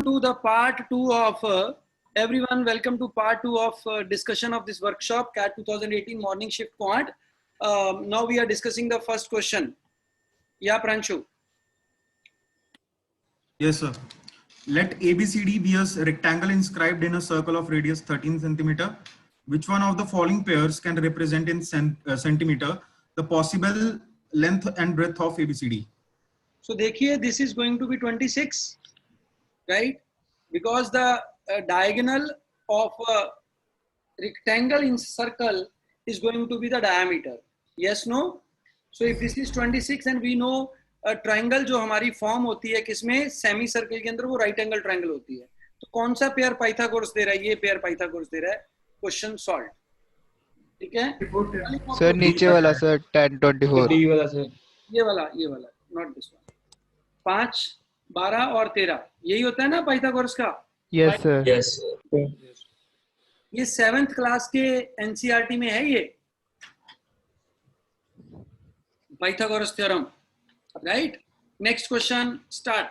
to the part 2 of everyone. Welcome to part 2 of discussion of this workshop, CAT 2018 morning shift quant. Now we are discussing the first question. Yeah, Pranshu. Yes, sir. Let ABCD be a rectangle inscribed in a circle of radius 13 centimeter. Which one of the following pairs can represent in centimeter the possible length and breadth of ABCD? So देखिए, this is going to be 26, right? Because the diagonal of a rectangle in circle is going to be the diameter. Yes, no? So if this is 26 and we know triangle जो हमारी form होती है किसमें, semi circle के अंदर, वो right angle triangle होती है. तो कौन सा पेयर पाइथागोरस दे रहा है? ये पेयर पाइथागोरस दे रहा है. Question solve. ठीक है सर, नीचे वाला सर 1024 वाला सर, ये वाला नॉट दिस वन. 5, 12 और 13 यही होता है ना पाइथागोरस का. Yes sir. यस ये 7th क्लास के एनसीईआरटी में है, ये Pythagoras theorem, right. Next question, start.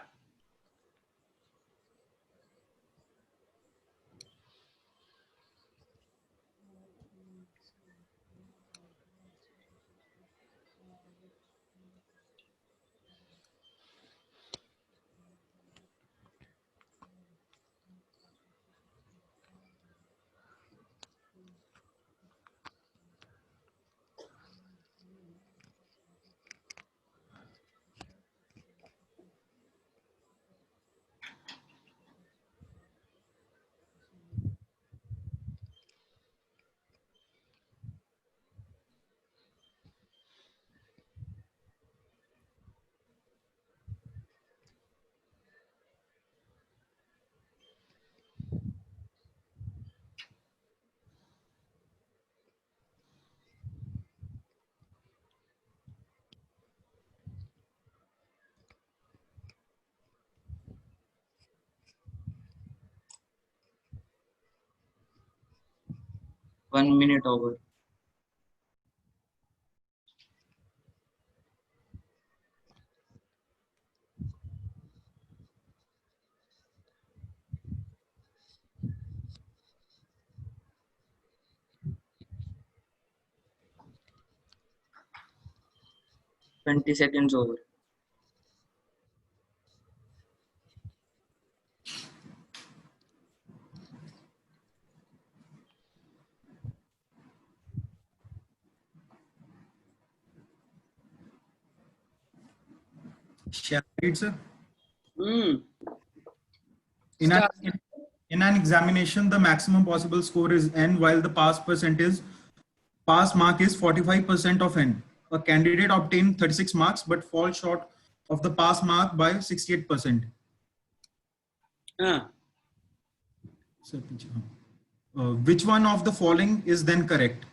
One minute over. Twenty seconds over. Shall I read, sir? In an examination, the maximum possible score is n, while the pass mark is 45% of n. A candidate obtained 36 marks but falls short of the pass mark by 68%. Sir, which one of the following is then correct?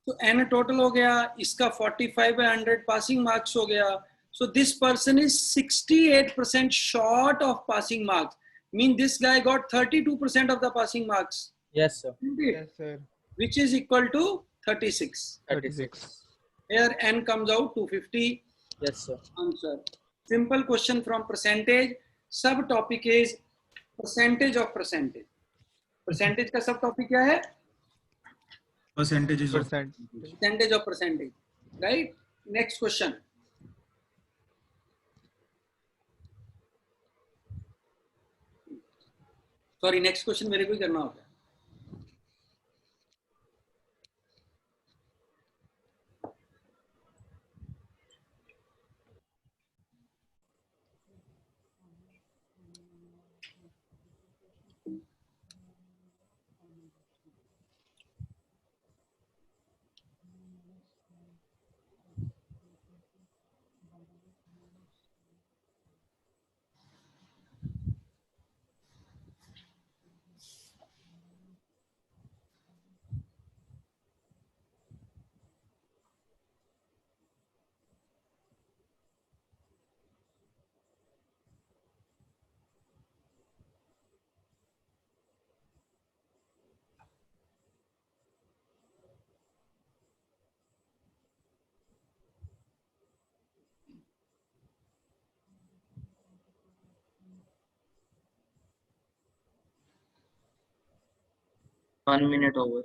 तो n total हो गया, इसका 45 by 100 passing marks हो गया. So this person is 68% short of passing marks. Mean this guy got 32% of the passing marks. Yes sir. Yes sir. Which is equal to 36. 36. Here n comes out 250. Yes sir. Answer. Simple question from percentage. Sub topic is percentage of percentage. Percentage का सब topic क्या है? Percentages of Percentage of percentage. Right? Next question. Sorry, next question मेरे को ही करना होता है. 1 minute over.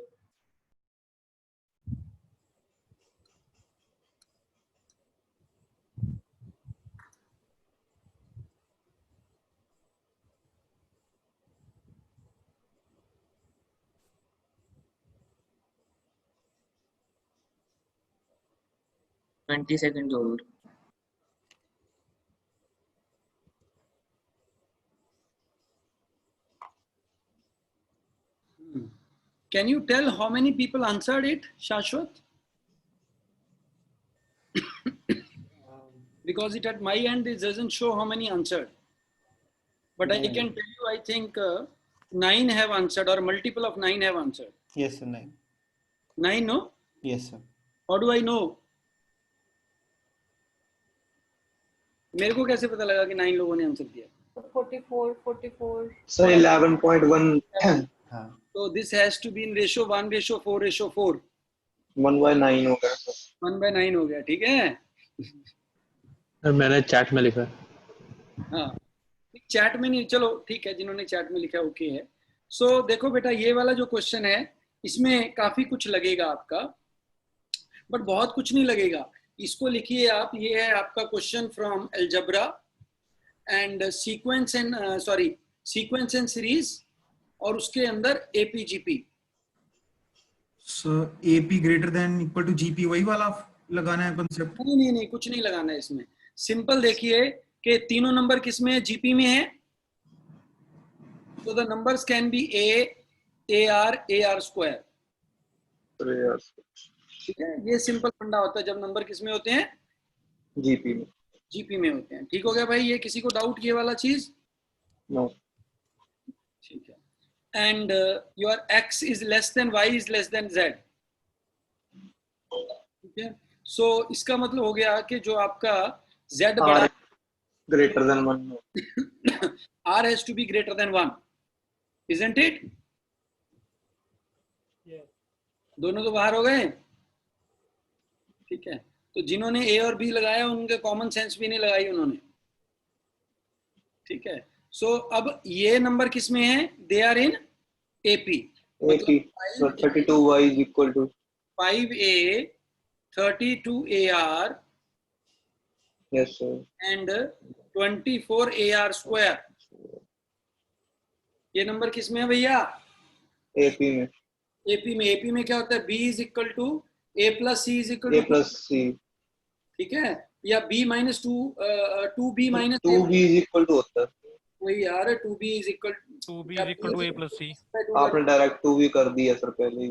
Twenty seconds over. Can you tell how many people answered it, Shashwat? Because it at my end it doesn't show how many answered. But I can tell you, I think 9 have answered, or multiple of 9 have answered. Yes, sir. 9. 9, no? Yes, sir. How do I know? मेरे को कैसे पता लगा कि 9 लोगों ने answer दिया? 44. So 11.1 हाँ. So this has to be in ratio 1:4:4. 1/9 हो गया sir. 1/9 हो गया, ठीक है? सर मैंने चैट में लिखा है। हाँ, चैट में नहीं, चलो ठीक है, जिन्होंने चैट में लिखा ओके है। सो देखो बेटा, ये वाला जो क्वेश्चन है इसमें काफी कुछ लगेगा आपका, बट बहुत कुछ नहीं लगेगा। इसको लिखिए आप, ये है आपका question from algebra and sequence and series, और उसके अंदर AP GP. So AP greater than equal to GP, वही वाला लगाना है कंसेप्ट? नहीं, कुछ नहीं लगाना है इसमें। सिंपल देखिए कि तीनों नंबर किस में है? जीपी में है। तो the numbers can be AR square. ठीक है, ये सिंपल फंडा होता है जब नंबर किस में होते हैं? जीपी में। जीपी में होते हैं। ठीक हो गया भाई? ये किसी को डाउट ये वाला चीज? नो। ठीक है। And your x is less than y is less than z। ठीक है, सो इसका मतलब हो गया कि जो आपका z बड़ा, greater than 1, r has to be greater than 1, isn't it? दोनों तो बाहर हो गए। ठीक है, तो जिन्होंने ए और बी लगाया उनके कॉमन सेंस भी नहीं लगाई उन्होंने। ठीक है, सो अब ये नंबर किस में है? They are in AP. AP, so 32y is equal to 5a 32ar yes sir and 24ar square. ये नंबर किस में है भैया? AP में। एपी में क्या होता है? b is equal to a plus C is equal A to, plus C, ठीक है, या b minus 2b minus 2b is equal to होता है। वही यार, 2b is equal 2b is equal to a plus c. आपने direct 2b कर दिया सर पहले ही।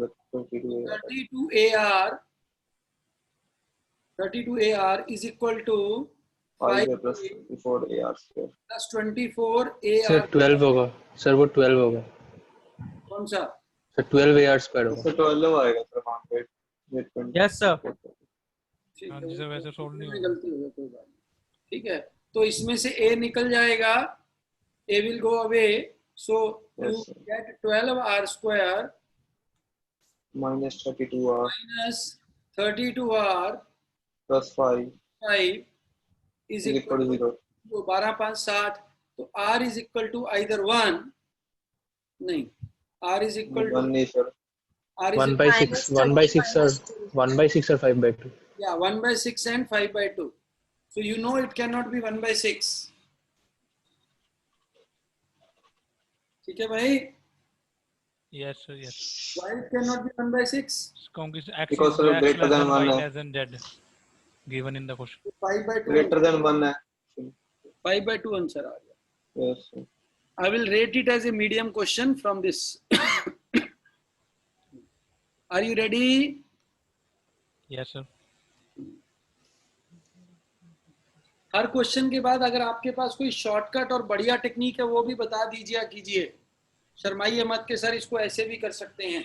32ar is equal to 5a plus 24ar square plus 24ar। Sir 12 होगा सर, वो 12 होगा कौन सा? सर, 12 AR स्क्वायर होगा। सर 12 आएगा सर वहाँ पे। Yes, sir. ठीक हाँ है, जी सर, वैसे सोल्व नहीं इसमें होगा। गलती हो गई, कोई बात नहीं। ठीक है, तो इसमें से a निकल जाएगा, a will go away, so you Yes, sir. get 12r square minus 32r minus 32r plus 5 is is equal to 0. तो 12 5 60, तो r is equal to either 1, नहीं, r is equal to 1 नहीं sir. r is 1 by 6, 1 by 6 or 1 by 6 or 5 by 2. yeah 1/6 and 5/2, so you know it cannot be 1/6। ठीक है भाई? Yes, sir. Yes. Why it cannot be 1/6? क्योंकि x Because is sir x greater less than than 1 y है। less than z given in the question. 5/2 Greater than 1 है। 5/2 answer आ गया। Yes sir. I will rate it as a medium question from this। Are you ready? Yes, sir. Her question के बाद अगर आपके पास कोई shortcut और बढ़िया टेक्निक है वो भी बता दीजिए कीजिए, शर्माइए मत के सर इसको ऐसे भी कर सकते हैं।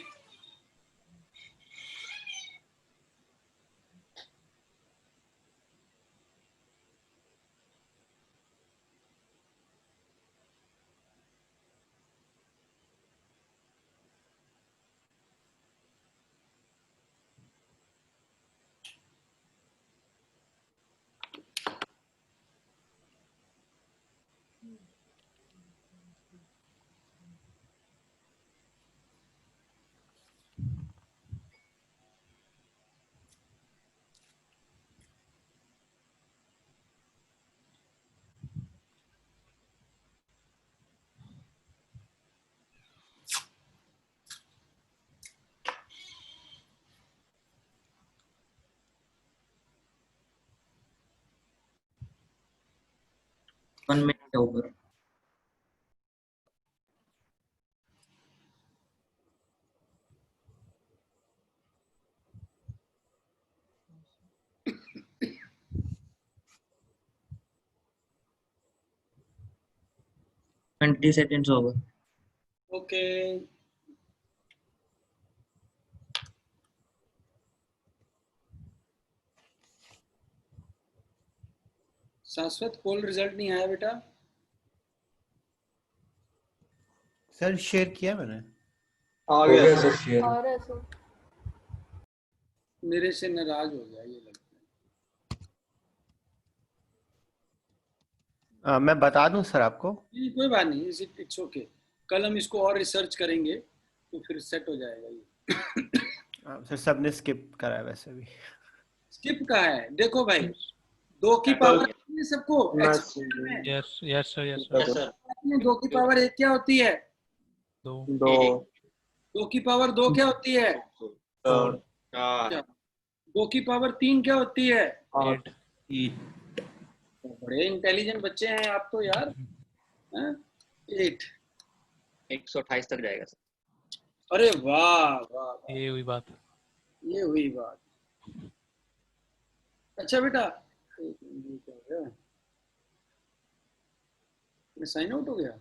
1 minute over. Twenty seconds over. Okay. शाश्वत पोल रिजल्ट नहीं आया बेटा? सर शेयर किया मैंने। आ गया सर। और ऐसे मेरे से नाराज हो गया ये लगता है। मैं बता दूं सर आपको। नहीं, कोई बात नहीं, इट्स ओके। कल हम इसको और रिसर्च करेंगे तो फिर सेट हो जाएगा ये। सर सबने स्किप करा है वैसे भी। स्किप का है, देखो भाई, 2 की पावर कितनी सबको? Yes, yes, sir, yes, Yes, sir. sir. 2 की पावर 1 क्या होती है? 2, 2 2 की पावर 2 क्या होती है? 4, 2 की पावर 3 क्या होती है? 8. बड़े इंटेलिजेंट बच्चे हैं आप तो यार। 8। 128 तक जाएगा सर। अरे वाह वाह वाह, ये हुई बात. ये हुई बात। अच्छा बेटा, मैं साइन आउट हो गया।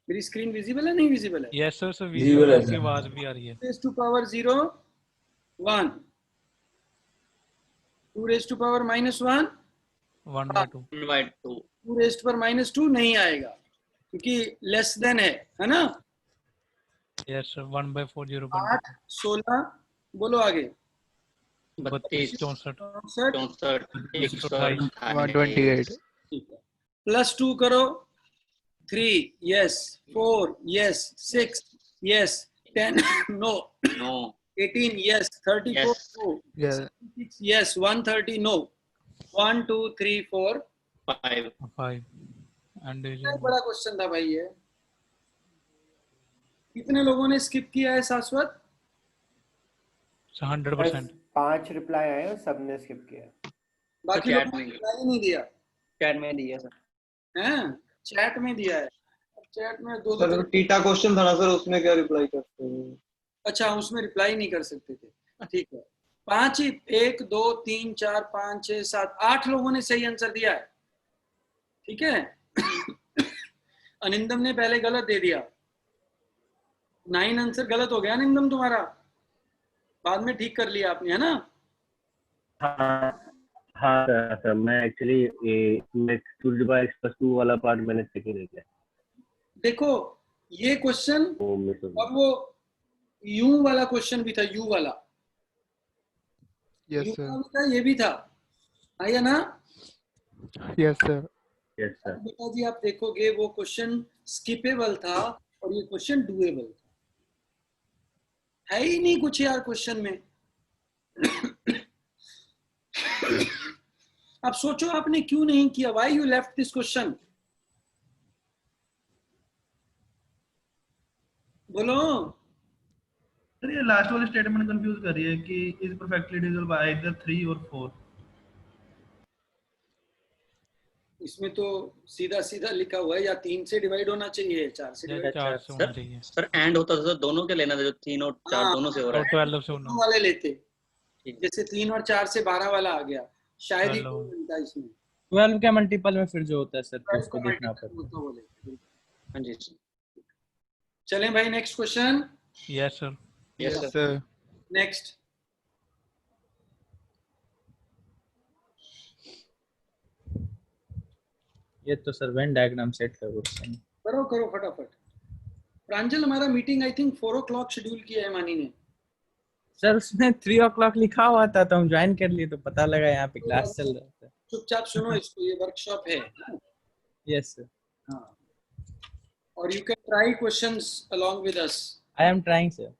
मेरी स्क्रीन विजिबल है नहीं विजिबल है? Yes, sir, sir. Visual आपकी आवाज भी आ रही है. 2 raised to power 0 1, 2 raised to power minus 1, 1/2. 2 raised पर minus 2 नहीं आएगा क्योंकि लेस देन है ना? Yes, sir. 1/4 0.2. 8 16 बोलो आगे। 32, 64, 64 128. 128. ठीक है। प्लस 2 करो। 3 yes, 4 yes, 6 yes, 10 no, 18 yes, 34 no, Yeah. 6 yes, 130 no, 1 2 3 4। 5. And कितना बड़ा क्वेश्चन था भाई ये। कितने लोगों ने स्किप किया है शाश्वत? 100%. 5 रिप्लाई आए और सबने स्किप किया। बाकी लोगों ने रिप्लाई नहीं दिया चैट में दिया सर। हैं? चैट में दिया है। चैट में दो सर टीटा क्वेश्चन था ना सर, उसमें क्या रिप्लाई करते हैं? अच्छा, उसमें रिप्लाई नहीं कर सकते थे, ठीक है। 5 ही, 1 2 3 4 5 6 7 8 लोगों ने सही आंसर दिया है, ठीक है। अनिंदम ने पहले गलत दे दिया, 9 आंसर गलत हो गया अनिंदम तुम्हारा, बाद में ठीक कर लिया आपने, है ना? हाँ सर मैं एक्चुअली टू वाला पार्ट मैंने चेक ही नहीं किया। देखो ये क्वेश्चन वो मिस हो गया। और वो यू वाला क्वेश्चन भी था, यू वाला, Yes, यू sir. वाला भी था, ये भी था, आया ना? Yes, sir. Yes sir. बेटा जी आप देखोगे वो क्वेश्चन स्किपेबल था और ये क्वेश्चन डुएबल था, है ही नहीं कुछ यार क्वेश्चन में। अब सोचो आपने क्यों नहीं किया, why you left this question, बोलो। सर ये लास्ट वाली स्टेटमेंट कंफ्यूज कर रही है कि is perfectly divisible by either 3 और 4। इसमें तो सीधा सीधा लिखा हुआ है या 3 से डिवाइड होना चाहिए, 4 से या डिवाइड 4 से होना चाहिए. सर एंड होता था तो दोनों के लेना था, जो 3 और 4 दोनों से हो रहा तो है। 12 से होना. वाले लेते, जैसे 3 और 4 से 12 वाला आ गया, शायद ही 12 कोई मिलता है इसमें। 12 के मल्टीपल में फिर जो होता है सर, तो उसको देखना multiple पड़ता है। होता वो लेते। हाँ जी चलें भाई next question. Yes, sir. Yes, sir. Next ये तो सर वेन डायग्राम सेट का क्वेश्चन। करो करो फटाफट। प्रांजल हमारा meeting I think 4 o'clock schedule किया है मानी ने। सर उसमें 3 o'clock लिखा हुआ था तो हम ज्वाइन कर लिए, तो पता लगा यहाँ पे क्लास चल रहा था। चुपचाप सुनो इसको, ये वर्कशॉप है। यस सर, हाँ, और you can try questions along with us. I am trying sir.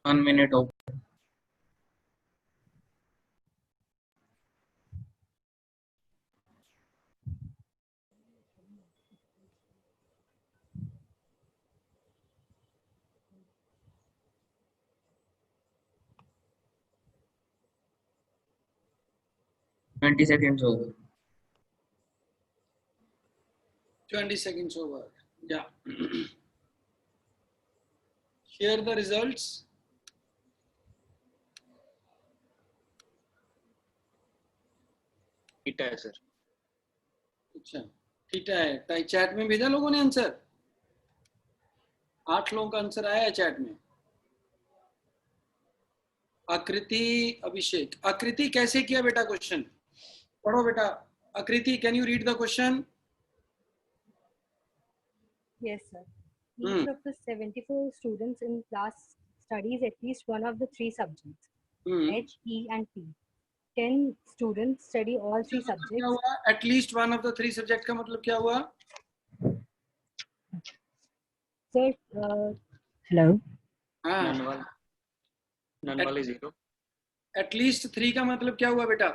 1 minute over. Twenty seconds over. 20 seconds over. Yeah. Share the results. Theta है सर। अच्छा, थीटा है। चैट में भेजा लोगों ने आंसर? 8 लोगों का आंसर आया है चैट में। आकृति, अभिषेक। आकृति कैसे किया बेटा क्वेश्चन? पढ़ो बेटा। आकृति, can you read the question? Yes, sir. Each of the 74 students in class studies at least one of the three subjects, H, E, and P. 10 students study all three subjects. क्या हुआ? At least one of the three subject का मतलब क्या हुआ? Sir, hello. हाँ। None वाले 0। At least 3 का मतलब क्या हुआ बेटा?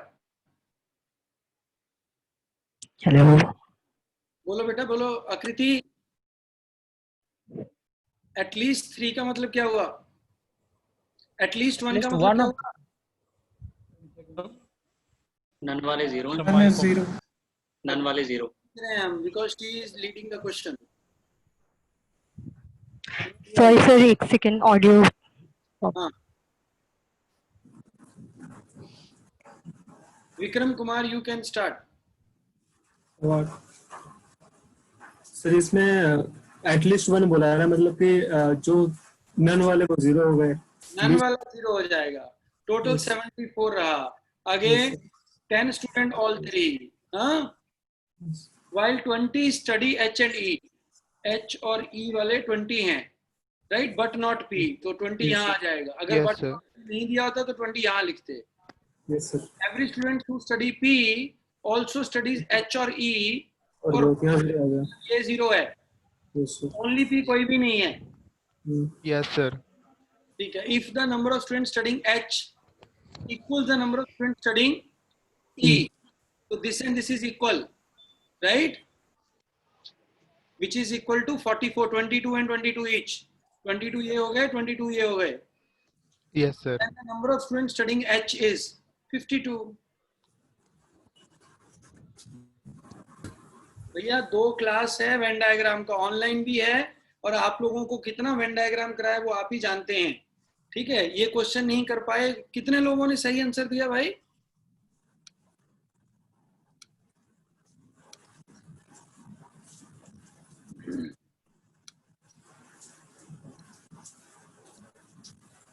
Hello. बोलो बेटा, बोलो। आकृति, at least 3 का मतलब क्या हुआ? At least 1 का मतलब क्या हुआ? नन वाले 0। नन वाले 0। Because she is leading the question. Sorry, sir. एक second audio. हाँ। Vikram Kumar, you can start. Sir इसमें एटलीस्ट 1 बोला है ना, मतलब कि जो नन वाले वो 0 हो गए। नन वाला 0 हो जाएगा। टोटल 74 रहा। Again 10 student all 3। हाँ, while 20 study H and E. H और E वाले 20 हैं, राइट, बट नॉट P, तो 20 यहाँ आ जाएगा। अगर Yes, बट sir. नहीं दिया होता तो 20 यहाँ लिखते। Yes sir. Every student who study P also studies H और E, और वो यहाँ 0 आ गया। ये 0 है। Yes sir. ओनली P कोई भी नहीं है। Yes, sir. ठीक है। If the number of students studying H equals the number of students studying E, so this and this is equal, right? Which is equal to 44, 22 and 22 each. 22 ये हो गए, 22 ये हो गए। Yes, sir. And the number of students studying H is 52. भैया 2 class है Venn diagram का, online भी है, और आप लोगों को कितना वेन डायग्राम कराया वो आप ही जानते हैं। ठीक है, ये क्वेश्चन नहीं कर पाए। कितने लोगों ने सही आंसर दिया भाई?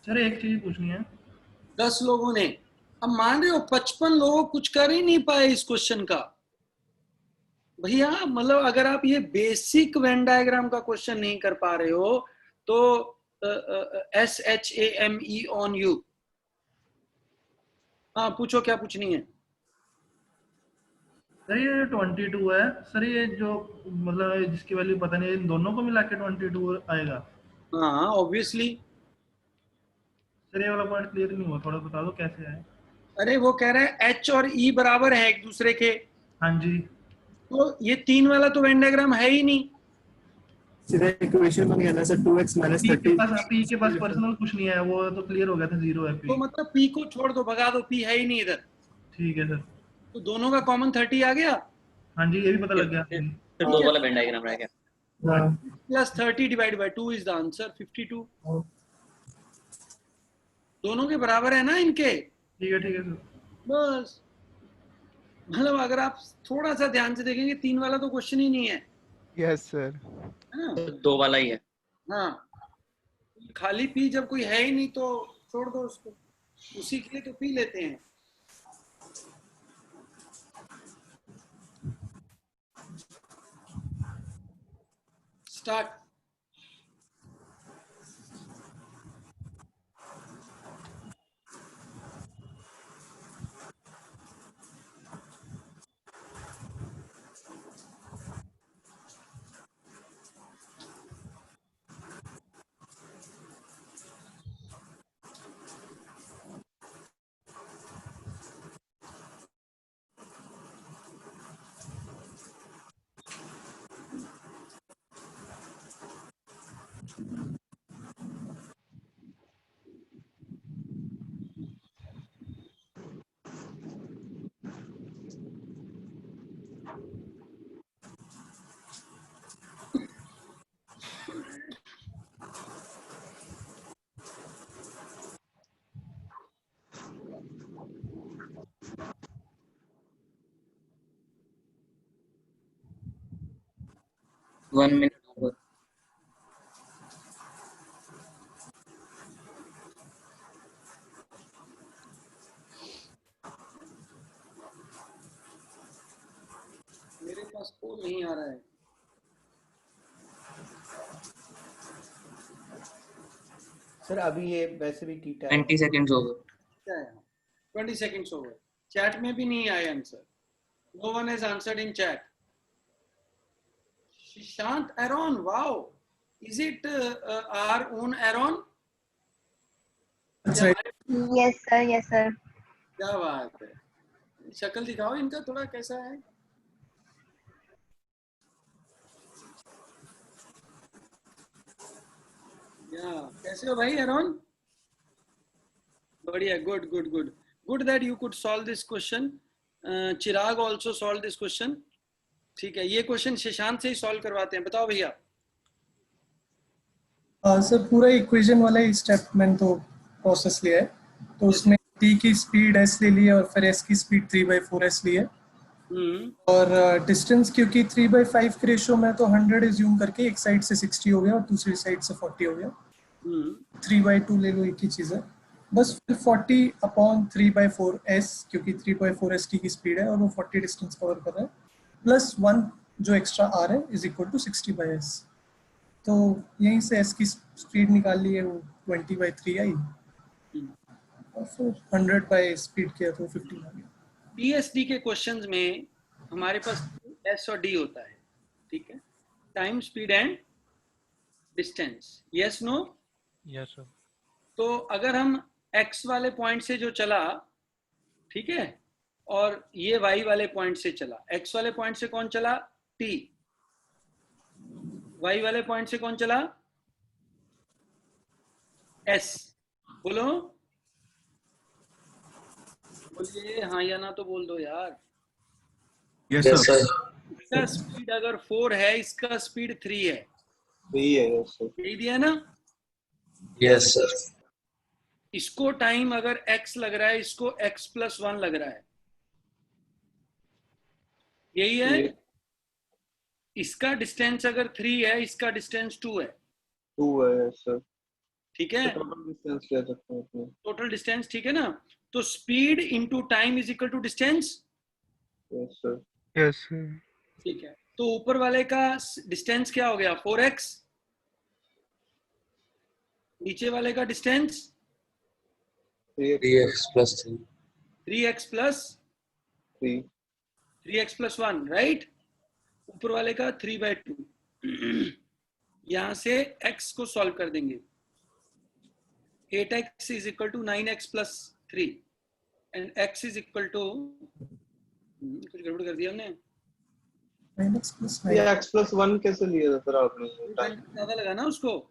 सर एक चीज पूछनी है। 10 लोगों ने। अब मान रहे हो 55 लोग कुछ कर ही नहीं पाए इस क्वेश्चन का। भैया मतलब अगर आप ये बेसिक वेन डायग्राम का क्वेश्चन नहीं कर पा रहे हो तो SHAME ऑन यू। हाँ, पूछो क्या पूछनी है। सर ये 22 है सर, ये जो मतलब जिसकी वैल्यू पता नहीं, इन दोनों को मिला के 22 आएगा। हाँ ऑब्वियसली। सर ये वाला पॉइंट क्लियर नहीं हुआ, थोड़ा बता दो कैसे है। अरे वो कह रहे हैं H और E बराबर है एक दूसरे के। हाँ जी। तो ये 3 वाला तो वेन डायग्राम है ही नहीं। सीधा इक्वेशन बन गया ना सर, 2x - 30। P के पास पर्सनल कुछ नहीं है, वो तो क्लियर हो गया था, 0 है P। तो मतलब P को छोड़ दो, भगा दो, P है ही नहीं इधर। ठीक है सर। तो दोनों का कॉमन 30 आ गया। हाँ जी, ये भी पता लग गया। फिर 2 वाला वेन डायग्राम रह गया। Plus 30 divide by 2 is the answer 52। दोनों के बराबर है ना इनके। ठीक है सर। बस मतलब अगर आप थोड़ा सा ध्यान से देखेंगे 3 वाला तो क्वेश्चन ही नहीं है। Yes, sir. हाँ, 2 वाला ही है। हाँ, खाली पी जब कोई है ही नहीं तो छोड़ दो उसको, उसी के लिए तो पी लेते हैं। स्टार्ट। 1 minute. मेरे पास कोड नहीं आ रहा है। सर अभी ये वैसे भी टी टाइम 20 seconds over. क्या है? 20 seconds over. चैट में भी नहीं आया answer. No one has answered in chat. Shishant Aaron, wow. Is it our own Aaron? That's right. Yes sir, yes sir. क्या बात है। शक्ल दिखाओ इनका थोड़ा कैसा है। या कैसे हो भाई एरॉन? बढ़िया, good good good good that you could solve this question. Chirag also solve this question. ठीक है, ये क्वेश्चन शशांक से ही सॉल्व करवाते हैं। बताओ भैया। सर पूरा इक्वेशन वाला ही स्टेप मैंने तो प्रोसेस लिया है, तो उसमें t की स्पीड s ले ली है और फिर s की स्पीड 3/4s ली है, और डिस्टेंस क्योंकि 3/5 के रेशो में तो 100 एज्यूम करके एक साइड से 60 हो गया और दूसरी साइड से 40 हो गया। 3/2 ले लो, एक ही चीज़ है बस। फिर 40/3/4s क्योंकि 3/4s t की स्पीड है और वो 40 डिस्टेंस कवर कर रहा है, प्लस 1 जो एक्स्ट्रा r है इज इक्वल टू 60/s। तो यहीं से s की स्पीड निकाल ली है, वो 20/3 आई और फिर 100 बाय स्पीड किया तो 15 आ गया। पीएसडी के क्वेश्चंस में हमारे पास एस और डी होता है, ठीक है, time speed and distance. Yes no? Yes sir. तो अगर हम एक्स वाले पॉइंट से जो चला, ठीक है, और ये वाई वाले पॉइंट से चला, एक्स वाले पॉइंट से कौन चला? टी। वाई वाले पॉइंट से कौन चला? एस। बोलो बोलिए हाँ या ना तो बोल दो यार। Yes sir. इसका स्पीड अगर 4 है, इसका स्पीड 3 है। 3 है। Yes sir. यही दिया ना? Yes sir. इसको टाइम अगर x लग रहा है, इसको x+1 लग रहा है, यही है। इसका डिस्टेंस अगर 3 है, इसका डिस्टेंस 2 है। 2 है सर। ठीक है, टोटल डिस्टेंस कह सकते हैं इसमें। टोटल डिस्टेंस, ठीक है ना? तो speed into time is equal to distance. Yes sir. Yes sir. ठीक है, तो ऊपर वाले का डिस्टेंस क्या हो गया? 4x। नीचे वाले का distance 3x+3। 3x+3। 3x+1, right? ऊपर वाले का 3/2। यहां से x को सॉल्व कर देंगे। 8x is equal to 9x+3 and x is equal to कुछ गड़बड़ कर दिया हमने। 9x+9 ये x+1 कैसे लिया था सर आपने? ज्यादा लगा ना उसको।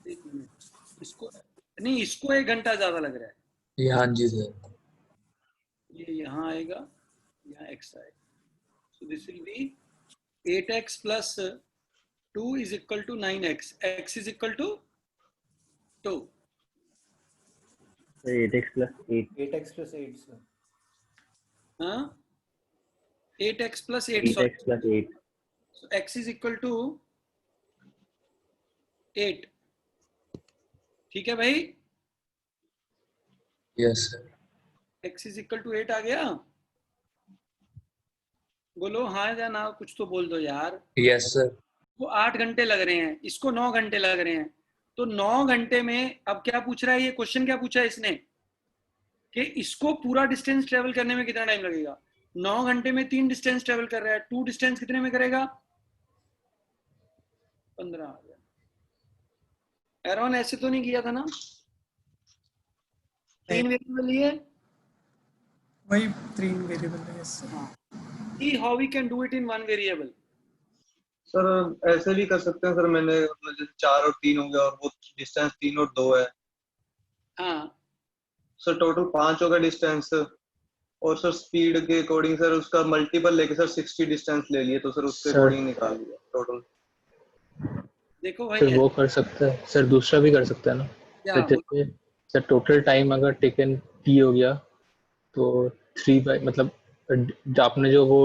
एक मिनट, इसको नहीं, इसको 1 घंटा ज्यादा लग रहा है। हाँ जी सर। ये यहाँ आएगा, यहाँ x आएगा। So this will be 8x+2 is equal to 9x. x is equal to 2. 8x+8। 8x+8 sir. हाँ, 8x+8 8x+8। So x is equal to 8. ठीक है भाई? Yes sir. x is equal to 8 आ गया? बोलो हाँ या ना, कुछ तो बोल दो यार। Yes sir. वो 8 घंटे लग रहे हैं, इसको 9 घंटे लग रहे हैं। तो 9 घंटे में अब क्या पूछ रहा है ये क्वेश्चन? क्या पूछा है इसने कि इसको पूरा डिस्टेंस ट्रेवल करने में कितना टाइम लगेगा? 9 घंटे में 3 डिस्टेंस ट्रेवल कर रहा है, 2 डिस्टेंस कितने में करेगा? 15 आ गया। एरॉन ऐसे तो नहीं किया था ना? 3 वेरिएबल लिए, वही 3 वेरिएबल है। Yes sir. See how we can do it in 1 variable. Sir ऐसे भी कर सकते हैं सर, मैंने मतलब जैसे 4 और 3 हो गया और वो डिस्टेंस 3 और 2 है। हाँ सर टोटल 5 होगा डिस्टेंस, और सर स्पीड के अकॉर्डिंग सर उसका मल्टीपल लेके सर 60 डिस्टेंस ले लिए, तो सर उसके अकॉर्डिंग निकाल लिया टोटल। देखो भाई, सर वो कर सकता है सर, दूसरा भी कर सकता है ना? क्या सर जैसे सर टोटल टाइम अगर टेकन टी हो गया तो 3 बाई मतलब जो आपने जो वो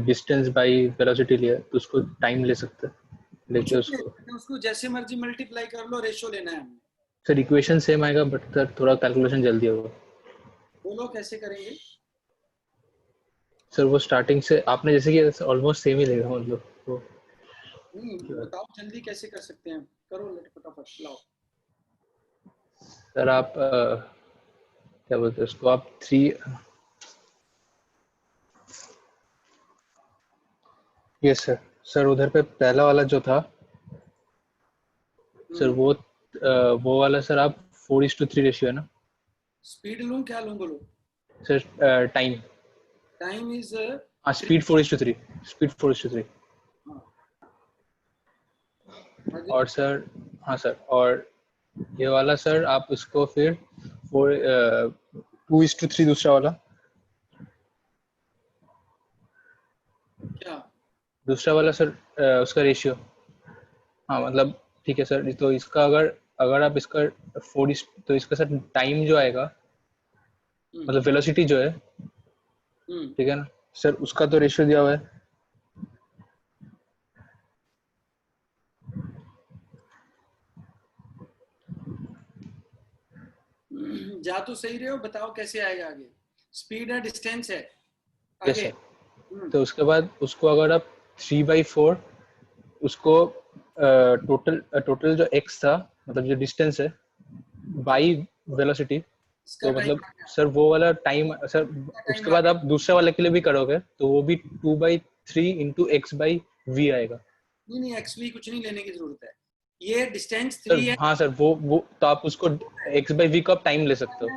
डिस्टेंस बाई वेलोसिटी लिया तो उसको टाइम ले सकते हैं लेके उसको उसको जैसे मर्जी मल्टीप्लाई कर लो, रेशो लेना है हमने। सर इक्वेशन सेम आएगा बट सर थोड़ा कैलकुलेशन जल्दी होगा। बोलो कैसे करेंगे? सर वो स्टार्टिंग से आपने जैसे कि ऑलमोस्ट सेम ही लेगा मतलब वो बताओ जल्दी कैसे कर सकते हैं, करो फटाफट लाओ। सर आप क्या बोलते हैं उसको आप 3 यस सर। सर उधर पे पहला वाला जो था सर वो वाला सर आप 4:3 रेशियो है ना? स्पीड लूं क्या लूं बोलो? सर टाइम टाइम इज हाँ स्पीड 4:3 स्पीड 4:3 और सर हाँ सर और ये वाला सर आप इसको फिर 2:3 दूसरा वाला क्या दूसरा वाला सर उसका रेशियो हाँ मतलब ठीक है सर। तो इसका अगर आप इसका 4 तो इसका सर टाइम जो आएगा मतलब वेलोसिटी जो है ठीक है ना सर उसका तो रेशियो दिया हुआ है। जा तो सही रहे हो, बताओ कैसे आएगा आगे? स्पीड है, डिस्टेंस है, यस आगे सर। तो उसके बाद उसको अगर आप 3/4 उसको टोटल जो x था मतलब जो डिस्टेंस है बाई वेलोसिटी तो मतलब सर वो वाला टाइम सर उसके बाद आप दूसरे वाले के लिए भी करोगे तो वो भी 2/3 इंटू x/v आएगा। नहीं xv कुछ नहीं लेने की जरूरत है, ये डिस्टेंस सर 3 है। हाँ सर वो तो आप उसको x/v को आप टाइम ले सकते हो।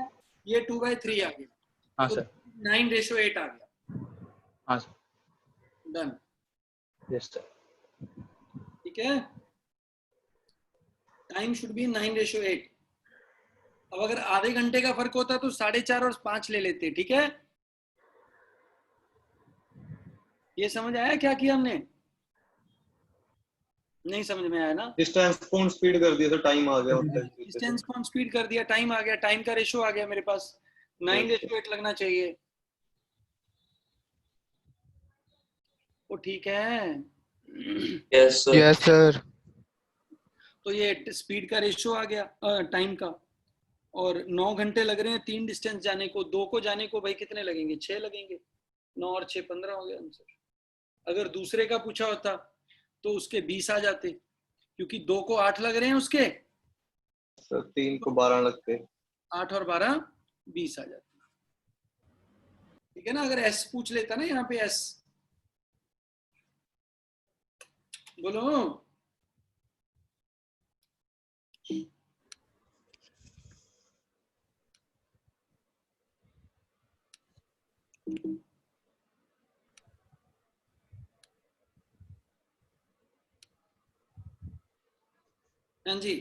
ये 2/3 आ गया। हाँ तो सर 9:8 आ गया। हाँ सर डन। यस सर ठीक है, टाइम शुड बी 9:8। अब अगर आधे घंटे का फर्क होता तो 4.5 और 5 ले लेते, ठीक है? ये समझ आया क्या किया हमने? नहीं समझ में आया ना? डिस्टेंस कौन स्पीड कर दिया तो टाइम आ गया डिस्टेंस कौन स्पीड कर दिया, टाइम आ गया, टाइम का रेशो आ गया मेरे पास 9:8 लगना चाहिए। वो ठीक है। Yes sir. तो ये स्पीड का रेशो आ गया टाइम का, और 9 घंटे लग रहे हैं 3 डिस्टेंस जाने को, 2 को जाने को भाई कितने लगेंगे? 6 लगेंगे। 9 और 6 15 हो गया आंसर। अगर दूसरे का पूछा होता तो उसके 20 आ जाते, क्योंकि 2 को 8 लग रहे हैं उसके, सर 3 को 12 लगते, 8 और 12 20 आ जाते। ठीक है ना? अगर एस पूछ लेता ना यहाँ पे एस, बोलो हाँ जी।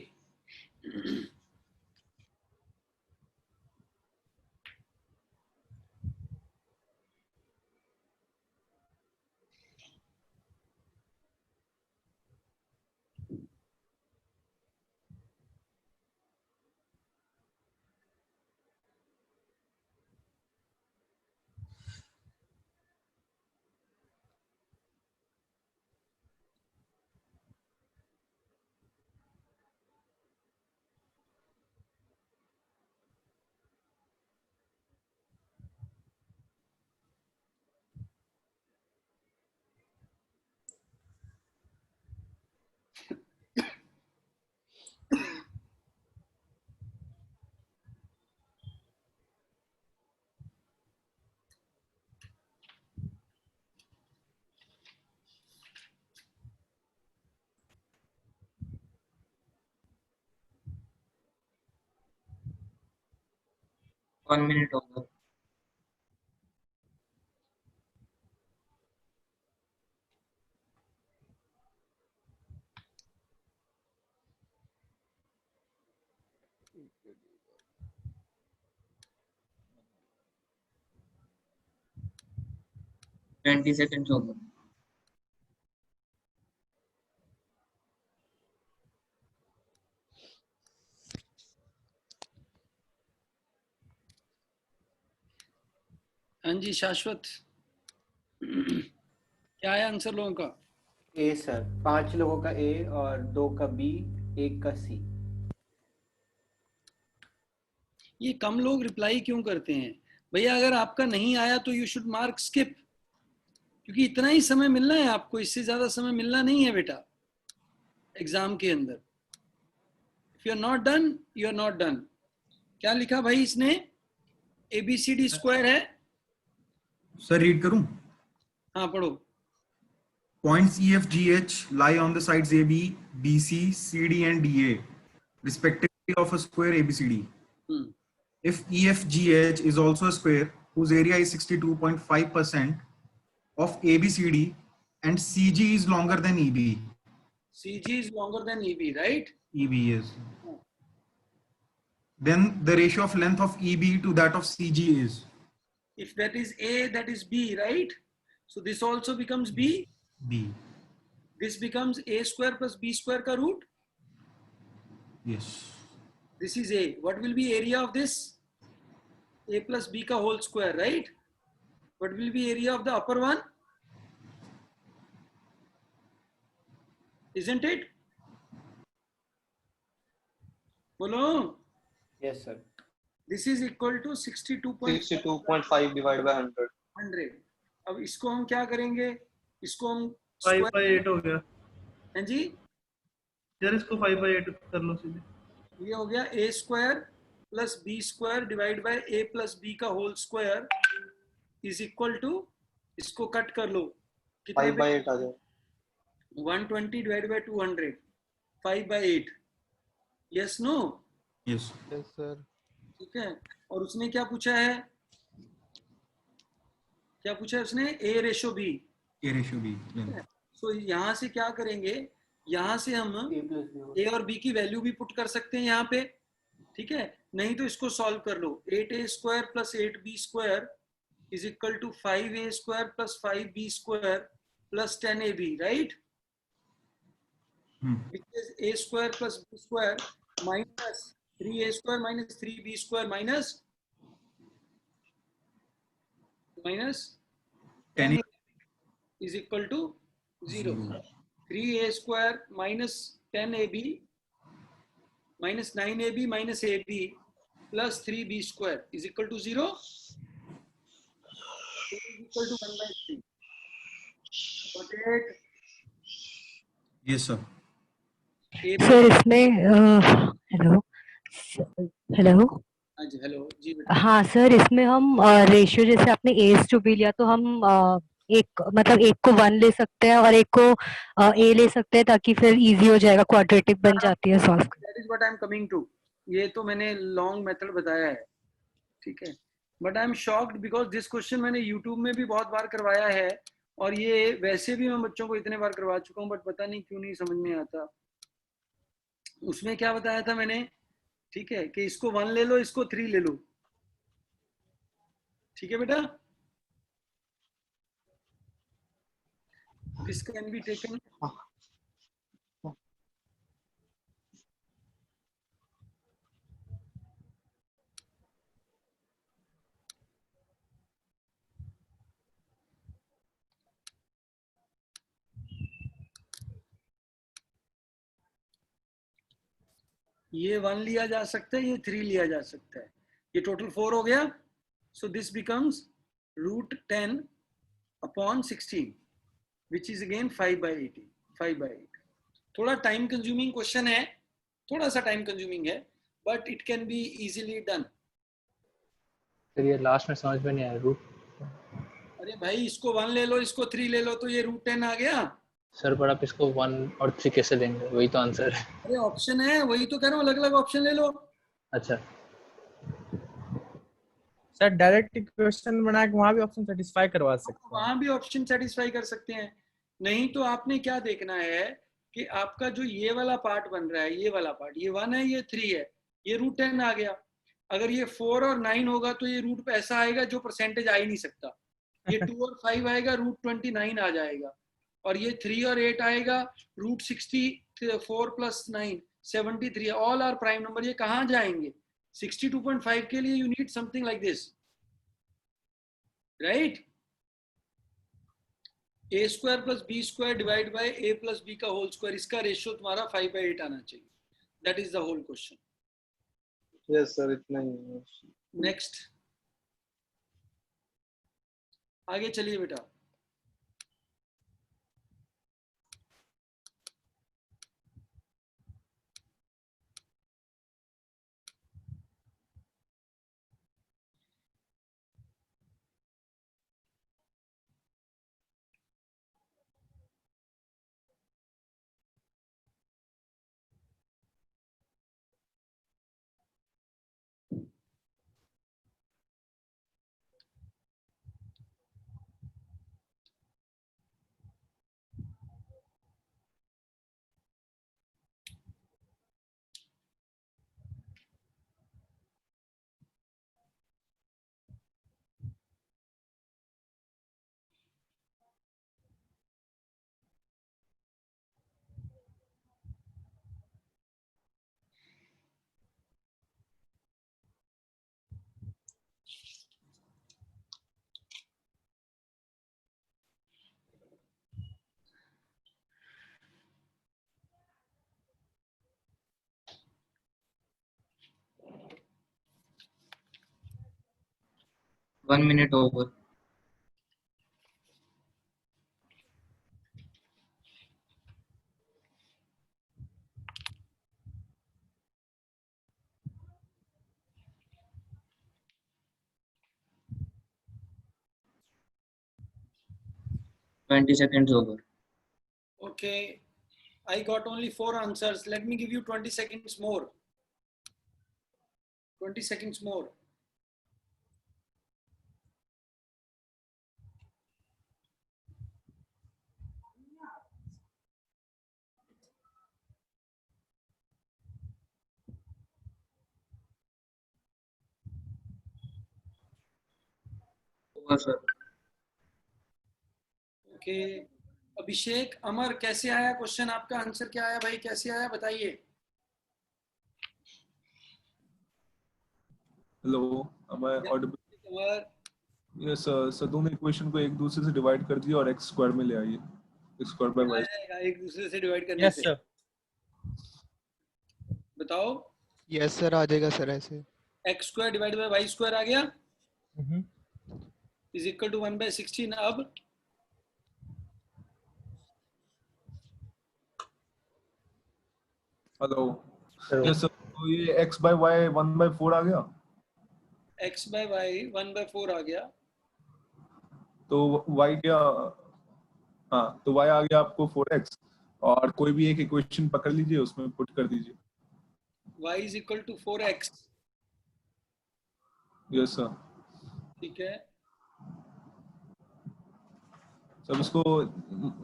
वन मिनट होगा। ट्वेंटी सेकेंड होगा। हाँ जी शाश्वत, क्या है आंसर लोगों का? ए सर, 5 लोगों का ए और 2 का बी, 1 का सी। ये कम लोग रिप्लाई क्यों करते हैं भैया? अगर आपका नहीं आया तो यू शुड मार्क स्किप, क्योंकि इतना ही समय मिलना है आपको, इससे ज्यादा समय मिलना नहीं है बेटा एग्जाम के अंदर। If you are not done, you are not done. क्या लिखा भाई इसने? ABCD स्क्वायर है। सर रीड करूं? हाँ पढ़ो। Points EFGH lie on the sides AB, BC, CD and DA respectively of a square ABCD. If EFGH is also a square whose area is 62.5% of ABCD and CG is longer than EB. CG is longer than EB, right? EB is. Then the ratio of length of EB to that of CG is? If that is A, that is B, right? So this also becomes B. B. This becomes A square plus B square ka root. Yes. This is A. What will be area of this? A plus B ka whole square, right? What will be area of the upper one? Isn't it? Bolo? Yes sir. This is equal to 62.5 divided by 100. 100. अब इसको हम क्या करेंगे? इसको हम 5/8 हो गया। हैं जी? यार इसको 5/8 कर लो सीधे। ये हो गया A square plus B square divide by A plus B का whole square is equal to, इसको कट कर लो, 5/8 आ जाए। 120 divide by 200, 5/8। Yes no? Yes. Yes, sir. ठीक है। और उसने क्या पूछा है? क्या पूछा है उसने? A ratio B। A ratio B. सो यहाँ से क्या करेंगे? यहाँ से हम A और B की वैल्यू भी पुट कर सकते हैं यहाँ पे, ठीक है? नहीं तो इसको सॉल्व कर लो। 8A square plus 8B square is equal to 5A square plus 5B square plus 10AB, right? Which is A square plus B square minus 3A square minus 3B square minus 10 is equal to 0. 3A square minus 10AB minus 9AB minus AB plus 3B square is equal to 0. It is equal to 1/3. Got it? Yes, sir. Sir इसमें hello hello hello जी बेटा। हाँ sir, इसमें हम ratio जैसे आपने A/B लिया तो हम एक मतलब एक को 1 ले सकते हैं और एक को A ले सकते हैं ताकि फिर इजी हो जाएगा, क्वाड्रेटिक बन जाती है solve. That is what I am coming to. ये तो मैंने लॉन्ग मेथड बताया है, ठीक है? But I am shocked because this question मैंने यूट्यूब में भी बहुत बार करवाया है और ये वैसे भी मैं बच्चों को इतने बार करवा चुका हूँ, बट पता नहीं क्यों नहीं समझ में आता। उसमें क्या बताया था मैंने, ठीक है, कि इसको 1 ले लो, इसको 3 ले लो, ठीक है बेटा? This can be taken. ये 1 लिया जा सकता है, ये 3 लिया जा सकता है, ये टोटल 4 हो गया। सो this becomes √10 upon 16 which is again 5/8. 5/8 थोड़ा टाइम कंज्यूमिंग क्वेश्चन है, थोड़ा सा टाइम कंज्यूमिंग है, but it can be easily done. Sir ये लास्ट में समझ में नहीं आया रूट। अरे भाई इसको 1 ले लो, इसको 3 ले लो, तो ये √10 आ गया। सर पर आप इसको 1 और 3 कैसे लेंगे? वही तो आंसर है। अरे ऑप्शन है, वही तो कह रहा हूँ, अलग अलग ऑप्शन ले लो। अच्छा सर डायरेक्ट इक्वेशन बना के वहां भी ऑप्शन सेटिस्फाई करवा सकते हैं। वहां भी ऑप्शन सेटिस्फाई कर सकते हैं। नहीं तो आपने क्या देखना है कि आपका जो ये वाला पार्ट बन रहा है, ये वाला पार्ट, ये 1 है, ये 3 है, ये √10 आ गया। अगर ये 4 और 9 होगा तो ये रूट पे ऐसा आएगा जो परसेंटेज आ ही नहीं सकता। ये 2 और 5 आएगा, √29 आ जाएगा। और ये 3 और 8 आएगा, √64 plus 9 73। All are prime number. ये कहाँ जाएंगे? 62.5 के लिए you need something like this. Right. A square plus B square divide by A plus B का होल स्क्वायर, इसका रेशियो तुम्हारा 5/8 आना चाहिए। That is the whole question. Yes sir, इतना ही है। नेक्स्ट, आगे चलिए बेटा। One minute over. $20 over. Okay, I got only 4 answers. Let me give you 20 seconds more. 20 seconds more. Over, sir. Okay, Abhishek Amar कैसे आया क्वेश्चन? आपका आंसर क्या आया भाई? कैसे आया बताइए। Hello, am I audible? Amar, yes sir, दोनों इक्वेशन को एक दूसरे से डिवाइड कर दिए और x स्क्वायर में ले आइए। x square by y। आएगा एक दूसरे से डिवाइड करने यस से। सर। बताओ। यस सर, आ जाएगा सर ऐसे। x square divide by Y square आ गया, इज इक्वल टू 1/16। अब हेलो, यस सर, तो ये x बाय y 1/4 आ गया। x बाय वाई 1/4 आ गया, तो y क्या? हाँ, तो y आ गया आपको 4x, और कोई भी एक इक्वेशन पकड़ लीजिए, उसमें पुट कर दीजिए। y is equal to 4x। Yes sir. ठीक है, सब इसको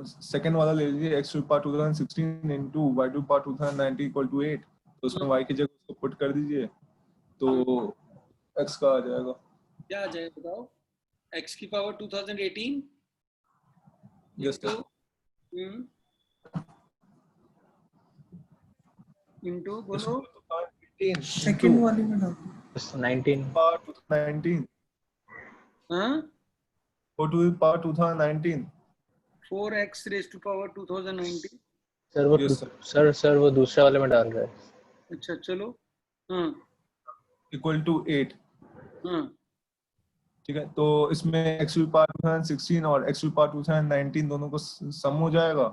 सेकंड वाला ले लीजिए, x to the power 2016 into y to the power 2090 equal to 8। तो उसमें y की जगह उसको पुट कर दीजिए, तो x का आ जाएगा। क्या आ जाएगा बताओ? x की पावर 2018 यस सर। इनटू बोलो सेकंड वाली में डाल 19 हाँ 4 to the power 2019 4x raised to power 2019। Sir वो सर वो दूसरे वाले में डाल रहा है। अच्छा चलो, हाँ इक्वल टू 8। हाँ ठीक है, तो इसमें x टू द पावर 2016 और x टू द पावर 2019 दोनों को सम हो जाएगा,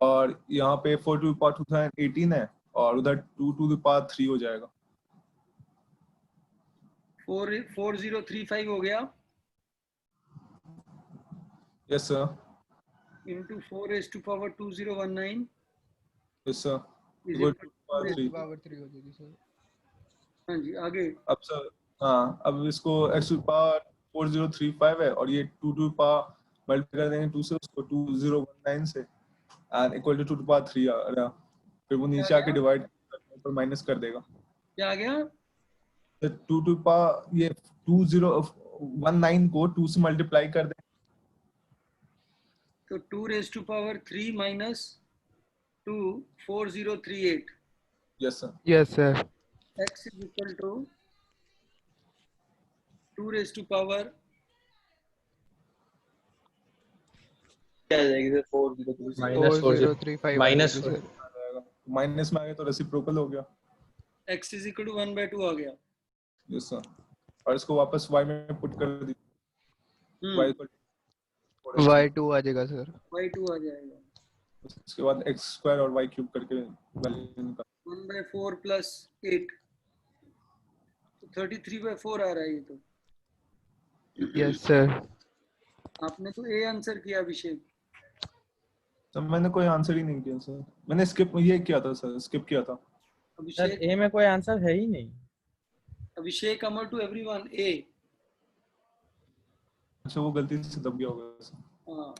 और यहाँ पे 4 टू द पावर 2018 है, और उधर 2 टू द पावर 3 हो जाएगा। 4035 हो गया yes sir. Into 4 raised to power 2019। Yes sir, Is equal equal to to power 3 हो जाएगी सर। हाँ जी आगे। अब सर, हाँ, अब इसको x टू द पावर 4035 है, और ये 2 टू द पावर मल्टीप्लाई कर देंगे 2 से, उसको 2019 से, and equal to 2 to power 3 आ रहा। फिर वो नीचे आके डिवाइड पर माइनस कर देगा। क्या आ गया? 2 टू पावर ये 2019 को 2 से मल्टीप्लाई कर दें, तो 2 raised to power 3 minus 2 4038। Yes sir. Yes sir. x is equal to 2 raised to power क्या आ जाएगी sir? 4035 minus 4035 minus sir. Minus में आ गया तो रेसिप्रोकल हो गया। x इज इक्वल टू 1/2 आ गया। Yes sir. और इसको वापस y में पुट कर दीजिए। y को y2 आ जाएगा सर। y2 आ जाएगा। उसके बाद x स्क्वायर और y क्यूब करके वैल्यू निकाल 1/4 प्लस 8 तो 33/4 आ रहा है ये तो। Yes sir. आपने तो ए आंसर किया अभिषेक। तो मैंने कोई आंसर ही नहीं किया सर, मैंने स्किप ये किया था सर, स्किप किया था। सर अभिषेक ए में कोई आंसर है ही नहीं। अभिषेक अमर टू एवरीवन ए। अच्छा वो गलती से दब गया होगा सर। हाँ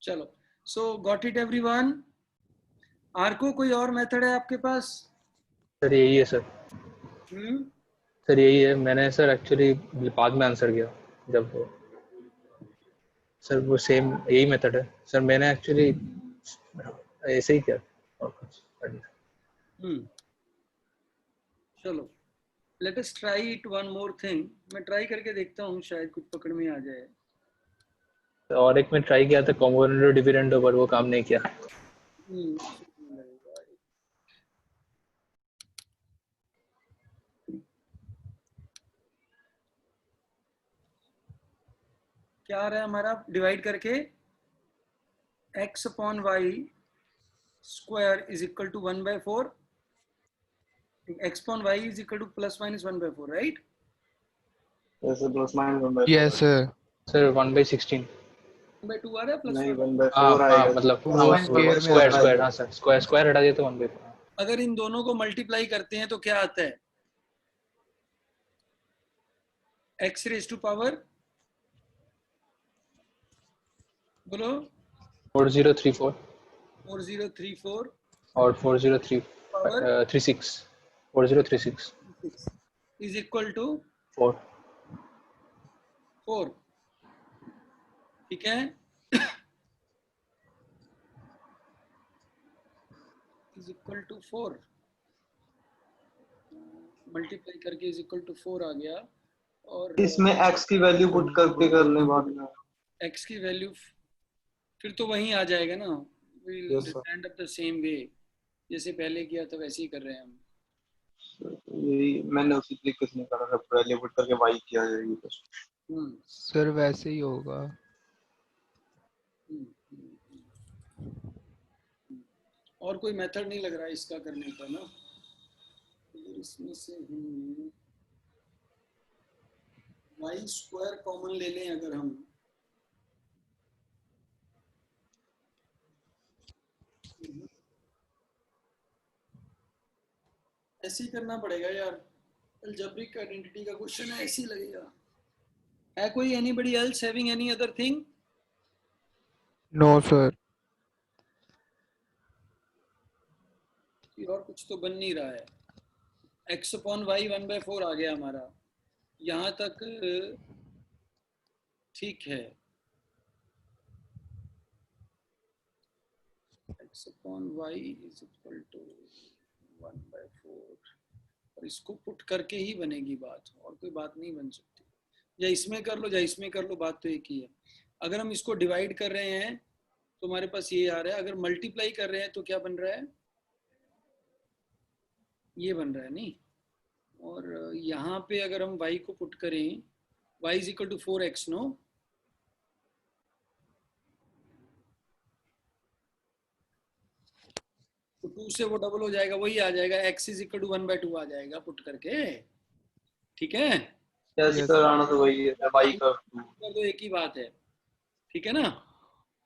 चलो, सो गॉट इट एवरीवन। आर्को कोई और मेथड है आपके पास? सर यही है सर। सर यही है, मैंने सर एक्चुअली बाद में आंसर किया जब सर वो सेम यही मेथड है सर, मैंने एक्चुअली ऐसे ही किया और कुछ। चलो let us try it one more thing. मैं ट्राई करके देखता हूँ, शायद कुछ पकड़ में आ जाए। और एक में ट्राई किया था कॉम्पोनेंट डिविडेंड, पर वो काम नहीं किया। क्या आ रहा है हमारा डिवाइड करके? x upon y square is equal to 1/4। x upon y is equal to plus minus 1/4, right? Yes sir, plus minus 1/4। Yes sir. Sir 1/16 1/2 आ रहा है प्लस नहीं 1। 1/4 आएगा मतलब स्क्वायर हाँ सर, स्क्वायर हटा दिया तो 1/4। अगर इन दोनों को मल्टीप्लाई करते हैं तो क्या आता है? x रेज टू पावर बोलो 4034 4034 और 4036 4036 इज इक्वल टू 4। 4। ठीक है, इज इक्वल टू 4 मल्टीप्लाई करके इज इक्वल टू 4 आ गया। और इसमें x की वैल्यू पुट करके करने बाद में x की वैल्यू फिर तो वहीं आ जाएगा ना। we'll Yes, sir. stand up the same way, जैसे पहले किया था वैसे ही कर रहे हैं हम। यही मैंने उसी तरीके से निकाला था, वैल्यू पुट करके y किया जाएगी बस। सर वैसे ही होगा। और कोई मेथड नहीं लग रहा है इसका करने का ना? इसमें से हम y स्क्वायर कॉमन ले लें अगर हम, ऐसे ही करना पड़ेगा यार। अलजेब्रिक आइडेंटिटी का क्वेश्चन है, ऐसे ही लगेगा। है कोई anybody else having any other thing? No sir. और कुछ तो बन नहीं रहा है। x अपॉन वाई 1/4 आ गया हमारा, यहाँ तक ठीक है। x upon y is equal to 1/4 और इसको पुट करके ही बनेगी बात, और कोई बात नहीं बन सकती। या इसमें कर लो या इसमें कर लो, बात तो एक ही है। अगर हम इसको डिवाइड कर रहे हैं तो हमारे पास ये आ रहा है, अगर मल्टीप्लाई कर रहे हैं तो क्या बन रहा है? ये बन रहा है नहीं। और यहाँ पे अगर हम y को पुट करें, y is equal to 4x no, तो 2 से वो डबल हो जाएगा, वही आ जाएगा, x इज इक्वल टू 1/2 आ जाएगा पुट करके। ठीक है, यस सर, आना तो वही है, y का कर दो, एक ही बात है। ठीक है ना,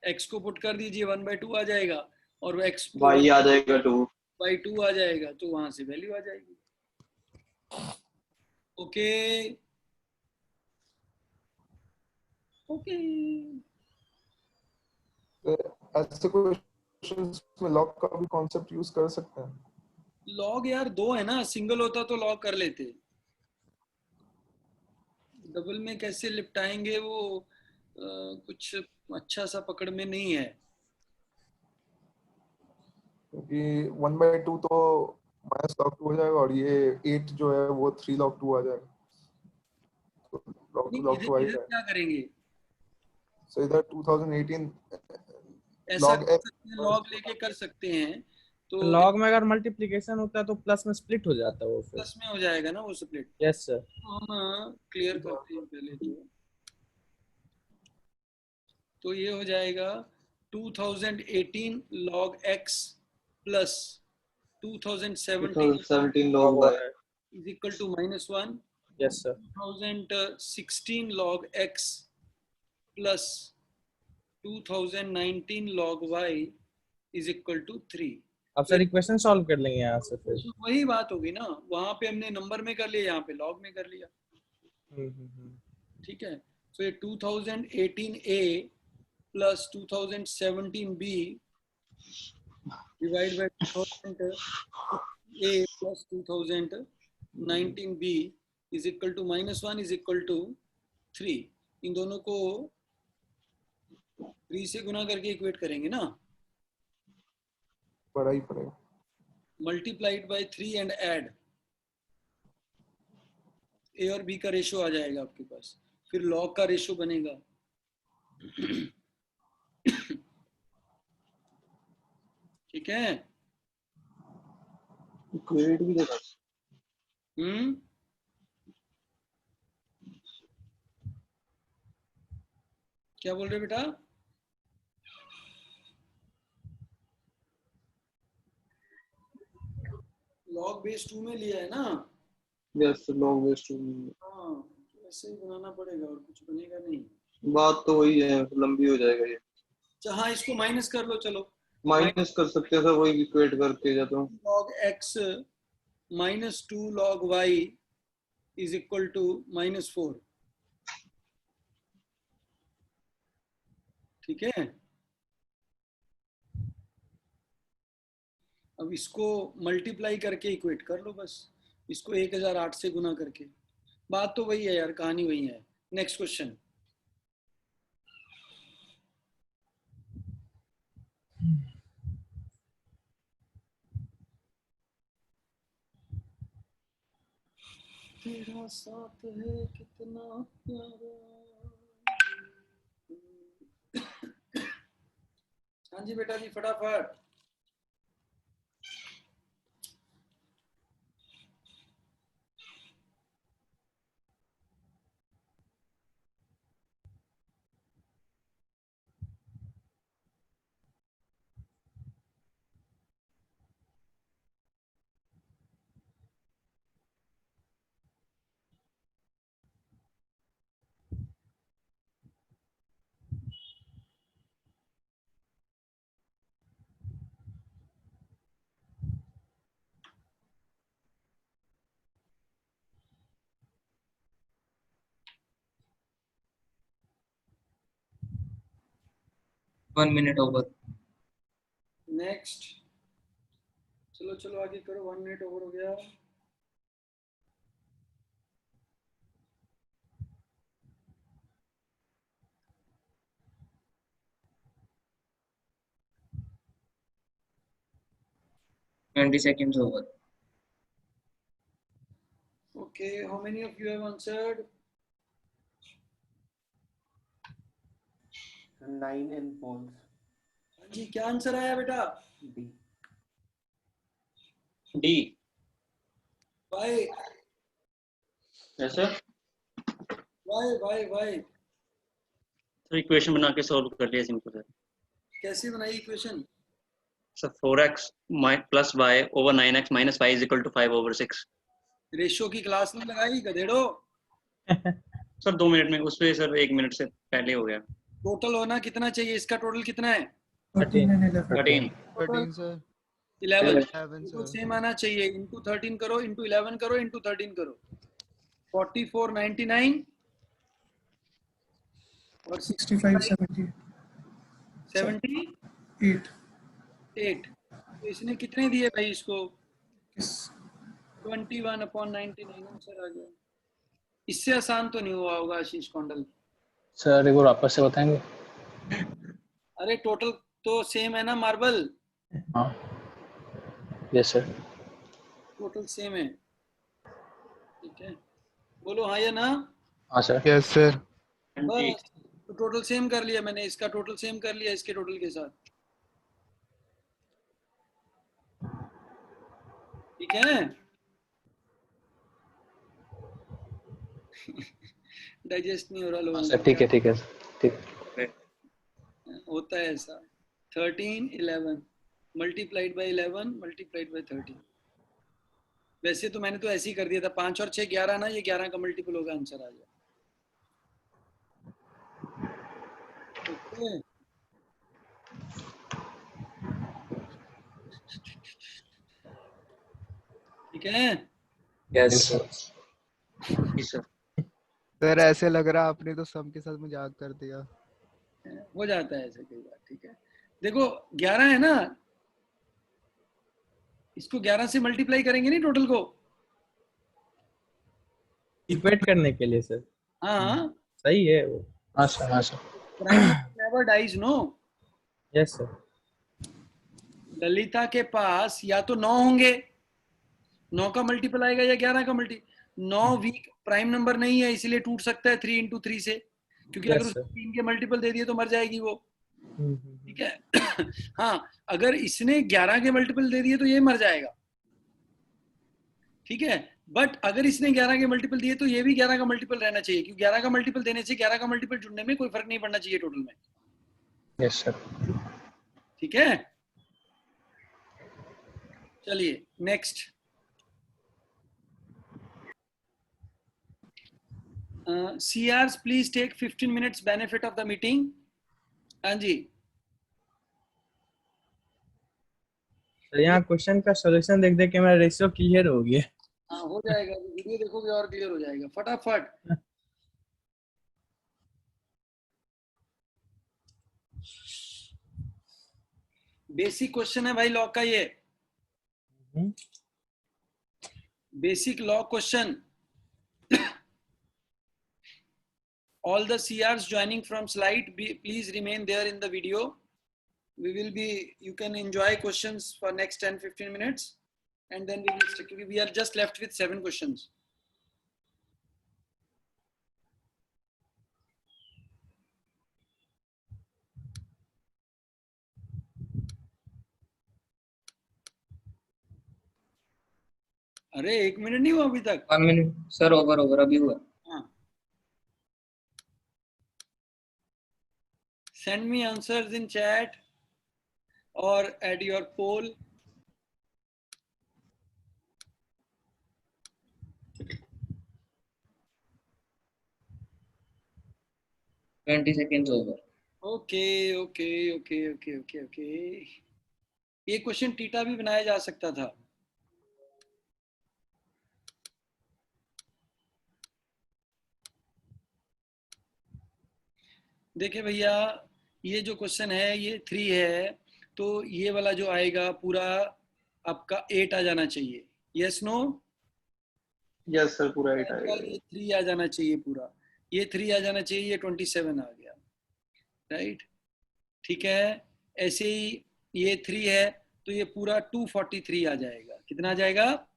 x को पुट कर दीजिए 1/2 आ जाएगा, और x y आ जाएगा 2 2 आ जाएगा, तो वहां से वैल्यू आ जाएगी। Okay okay. ऐसे क्वेश्चंस में लॉग का भी कॉन्सेप्ट यूज कर सकते हैं। लॉग यार 2 है ना, सिंगल होता तो लॉग कर लेते, डबल में कैसे लिपटाएंगे वो कुछ अच्छा सा पकड़ में नहीं है। क्योंकि 1/2 तो माइनस log 2 हो जाएगा, और ये 8 जो है वो 3 log 2 आ जाएगा, तो log 2 आ इधर जाएगा। क्या करेंगे? So इधर 2018 ऐसा log कर सकते हैं, लॉग लेके कर सकते हैं तो लॉग में अगर मल्टीप्लिकेशन होता है तो प्लस में स्प्लिट हो जाता है वो फिर। प्लस में हो जाएगा ना वो स्प्लिट। Yes sir. हम क्लियर करते हैं पहले तो ये हो जाएगा 2018 log x plus 2017 log y is equal to -1. Yes sir. 2016 log x plus 2019 log y is equal to 3. अब सर इक्वेशन सॉल्व कर लेंगे यहाँ से फिर। वही बात होगी ना, वहां पे हमने नंबर में कर लिया, यहाँ पे लॉग में कर लिया। ठीक है, तो ये 2018a plus 2017b divided by 2000a plus 2019b is equal to -1 is equal to 3. इन दोनों को 3 से गुना करके इक्वेट करेंगे ना, पढ़ा ही पड़ेगा। मल्टीप्लाइड बाय 3 एंड ऐड, ए और बी का रेशो आ जाएगा आपके पास, फिर लॉग का रेशो बनेगा। ठीक है, इक्वेट भी देखा। क्या बोल रहे बेटा? लॉग बेस 2 में लिया है ना? Yes, log base 2। हाँ, ऐसे ही बनाना पड़ेगा और कुछ बनेगा नहीं। बात तो वही है, लंबी हो जाएगा ये। हाँ, इसको माइनस कर लो, चलो माइनस कर सकते हैं सर, वही इक्वेट करके जाता हूँ। log x minus 2 log y is equal to -4। ठीक है, अब इसको मल्टीप्लाई करके इक्वेट कर लो बस, इसको 1008 से गुना करके। बात तो वही है यार, कहानी वही है। Next question. तेरा साथ है कितना प्यारा। हाँ जी बेटा जी, फटाफट। One minute over. नेक्स्ट, चलो चलो आगे करो। 1 मिनट ओवर हो गया। 20 seconds over. Okay, how many of you have answered? 9 in polls. हाँ जी, क्या आंसर आया बेटा? D. डी। वाई ऐसा वाई वाई वाई तो इक्वेशन बना के सॉल्व कर लिया सिंपल सर। कैसे बनाई equation? Sir 4x plus y over 9x minus y is equal to 5 over 6। Ratio की क्लास में लगाई गधेड़ो। सर 2 मिनट में, उस पे सर 1 मिनट से पहले हो गया। टोटल होना कितना चाहिए? इसका टोटल कितना है? 13 सर 11 11 तो सर सेम आना चाहिए। इंटू 13 करो, इंटू 11 करो, इंटू 13 करो। 4499 और 65 70 78। 8 तो इसने कितने दिए भाई इसको? 21/99 आंसर आ गया। इससे आसान तो नहीं हुआ होगा आशीष कौंडल? सर एक बार वापस से बताएंगे? अरे टोटल तो सेम है ना मार्बल? हाँ यस सर। टोटल सेम है, ठीक है, बोलो हाँ या ना? हाँ सर। यस सर बस, तो टोटल सेम कर लिया मैंने, इसका टोटल सेम कर लिया इसके टोटल के साथ। ठीक है। डाइजेस्ट नहीं हो रहा लोगों सर को। ठीक है ठीक है ठीक है। होता है ऐसा। 13 11 मल्टीप्लाइड बाई 11 मल्टीप्लाइड बाई 13। वैसे तो मैंने तो ऐसे ही कर दिया था, 5 और 6 11 ना, ये 11 का मल्टीपल होगा, आंसर आ जाए। ओके ठीक है। Yes sir. सर ऐसे लग रहा आपने तो सम के साथ मजाक कर दिया। हो जाता है ऐसे कई बार। ठीक है, देखो 11 है ना, इसको 11 से मल्टीप्लाई करेंगे नहीं टोटल को। इक्वेट करने के लिए सर। हाँ सही है वो। हाँ सर हाँ sir. Prime never dies no. Yes sir. Lalita के पास या तो 9 होंगे, 9 का मल्टीपल आएगा या 11 का मल्टी। 9 वीक प्राइम नंबर नहीं है, इसलिए टूट सकता है 3 into 3 से, क्योंकि Yes, अगर उसको 3 के मल्टीपल दे दिए तो मर जाएगी वो। ठीक है। हाँ, अगर इसने 11 के मल्टीपल दे दिए तो ये मर जाएगा। ठीक है, बट अगर इसने 11 के मल्टीपल दिए तो ये भी 11 का मल्टीपल रहना चाहिए, क्योंकि 11 का मल्टीपल देने से 11 का मल्टीपल जुड़ने में कोई फर्क नहीं पड़ना चाहिए टोटल में। Yes sir. ठीक है, चलिए next. CRs please take 15 minutes benefit of the meeting। हाँ जी, सर यहाँ क्वेश्चन का सॉल्यूशन देख देख के मेरा रेशियो क्लियर हो गया। हाँ हो जाएगा, वीडियो देखोगे और क्लियर हो जाएगा फटाफट। बेसिक क्वेश्चन है भाई लॉ का, ये basic law question. All the CRs joining from slide, please remain there in the video. We will be, you can enjoy questions for next 10-15 minutes, and then we will stick. We are just left with 7 questions. अरे 1 minute नहीं हुआ अभी तक। 1 minute sir, over अभी हुआ। हाँ, send me answers in chat or add your poll. Twenty seconds over. Okay. ये question theta भी बनाया जा सकता था। देखिए भैया, ये जो क्वेश्चन है ये 3 है, तो ये वाला जो आएगा पूरा आपका 8 आ जाना चाहिए। Yes no? यस सर, पूरा 8 आएगा। ये 3 आ जाना चाहिए पूरा, ये 3 आ जाना चाहिए, ये 27 आ गया। राइट, ठीक है। ऐसे ही ये 3 है तो ये पूरा 243 आ जाएगा। कितना आ जाएगा?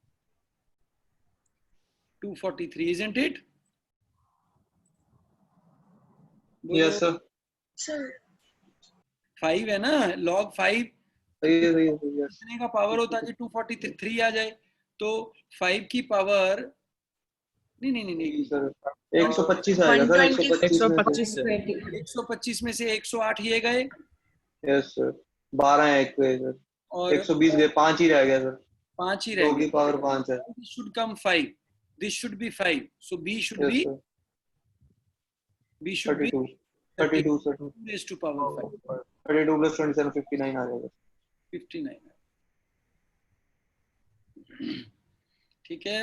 243, isn't it? Yes sir. 5 है ना, log 5 कितने का पावर होता है कि 243 आ जाए? तो 5 की पावर नहीं सर 125 आएगा सर। 125 में से 108 ये गए। यस सर, 12 है एक पे सर, और 120 गए, 5 ही रह गया सर। 5 ही रह 2 की पावर 5 है। This should come 5. This should be 5. So B should be 32 sir. 2 raised to power 5. 32 plus 27 59 आ जाएगा। 59। ठीक है,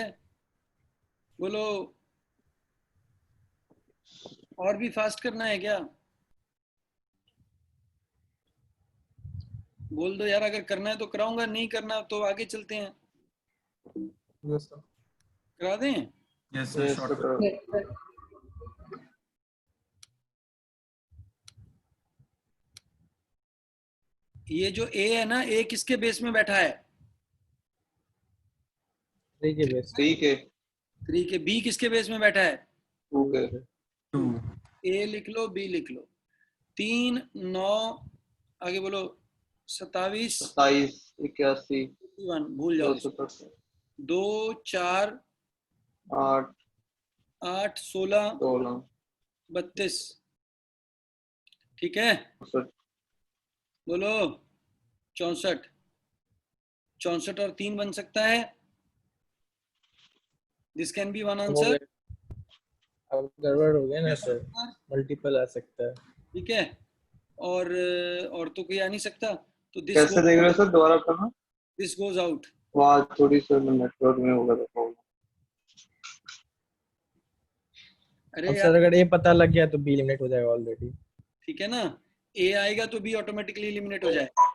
बोलो और भी फास्ट करना है क्या? बोल दो यार, अगर करना है तो कराऊंगा, नहीं करना तो आगे चलते हैं। Yes sir. करा दें? Yes sir. ये जो A है ना, A किसके बेस में बैठा है? 3 के बेस। 3 के। B किसके बेस में बैठा है? 2 के। A लिख लो, B लिख लो। 3 9 आगे बोलो 27 27 81 भूल जाओ। 2 4 8 8 16 16 32। ठीक है, बोलो 64। 64 और 3 बन सकता है। दिस कैन बी वन हो आंसर। गया, अब गड़बड़ हो गया ना सर, मल्टीपल आ सकता है। ठीक है, और तो कोई आ नहीं सकता, तो दिस कैसे देख रहे हो सर, दोबारा करना। This goes out. वहाँ थोड़ी सी नेटवर्क में होगा तो प्रॉब्लम। अरे अब यार, सर अगर ए पता लग गया तो बी एलिमिनेट हो जाएगा ऑलरेडी। ठीक है ना, ए आएगा तो बी ऑटोमेटिकली एलिमिनेट हो जाएगा।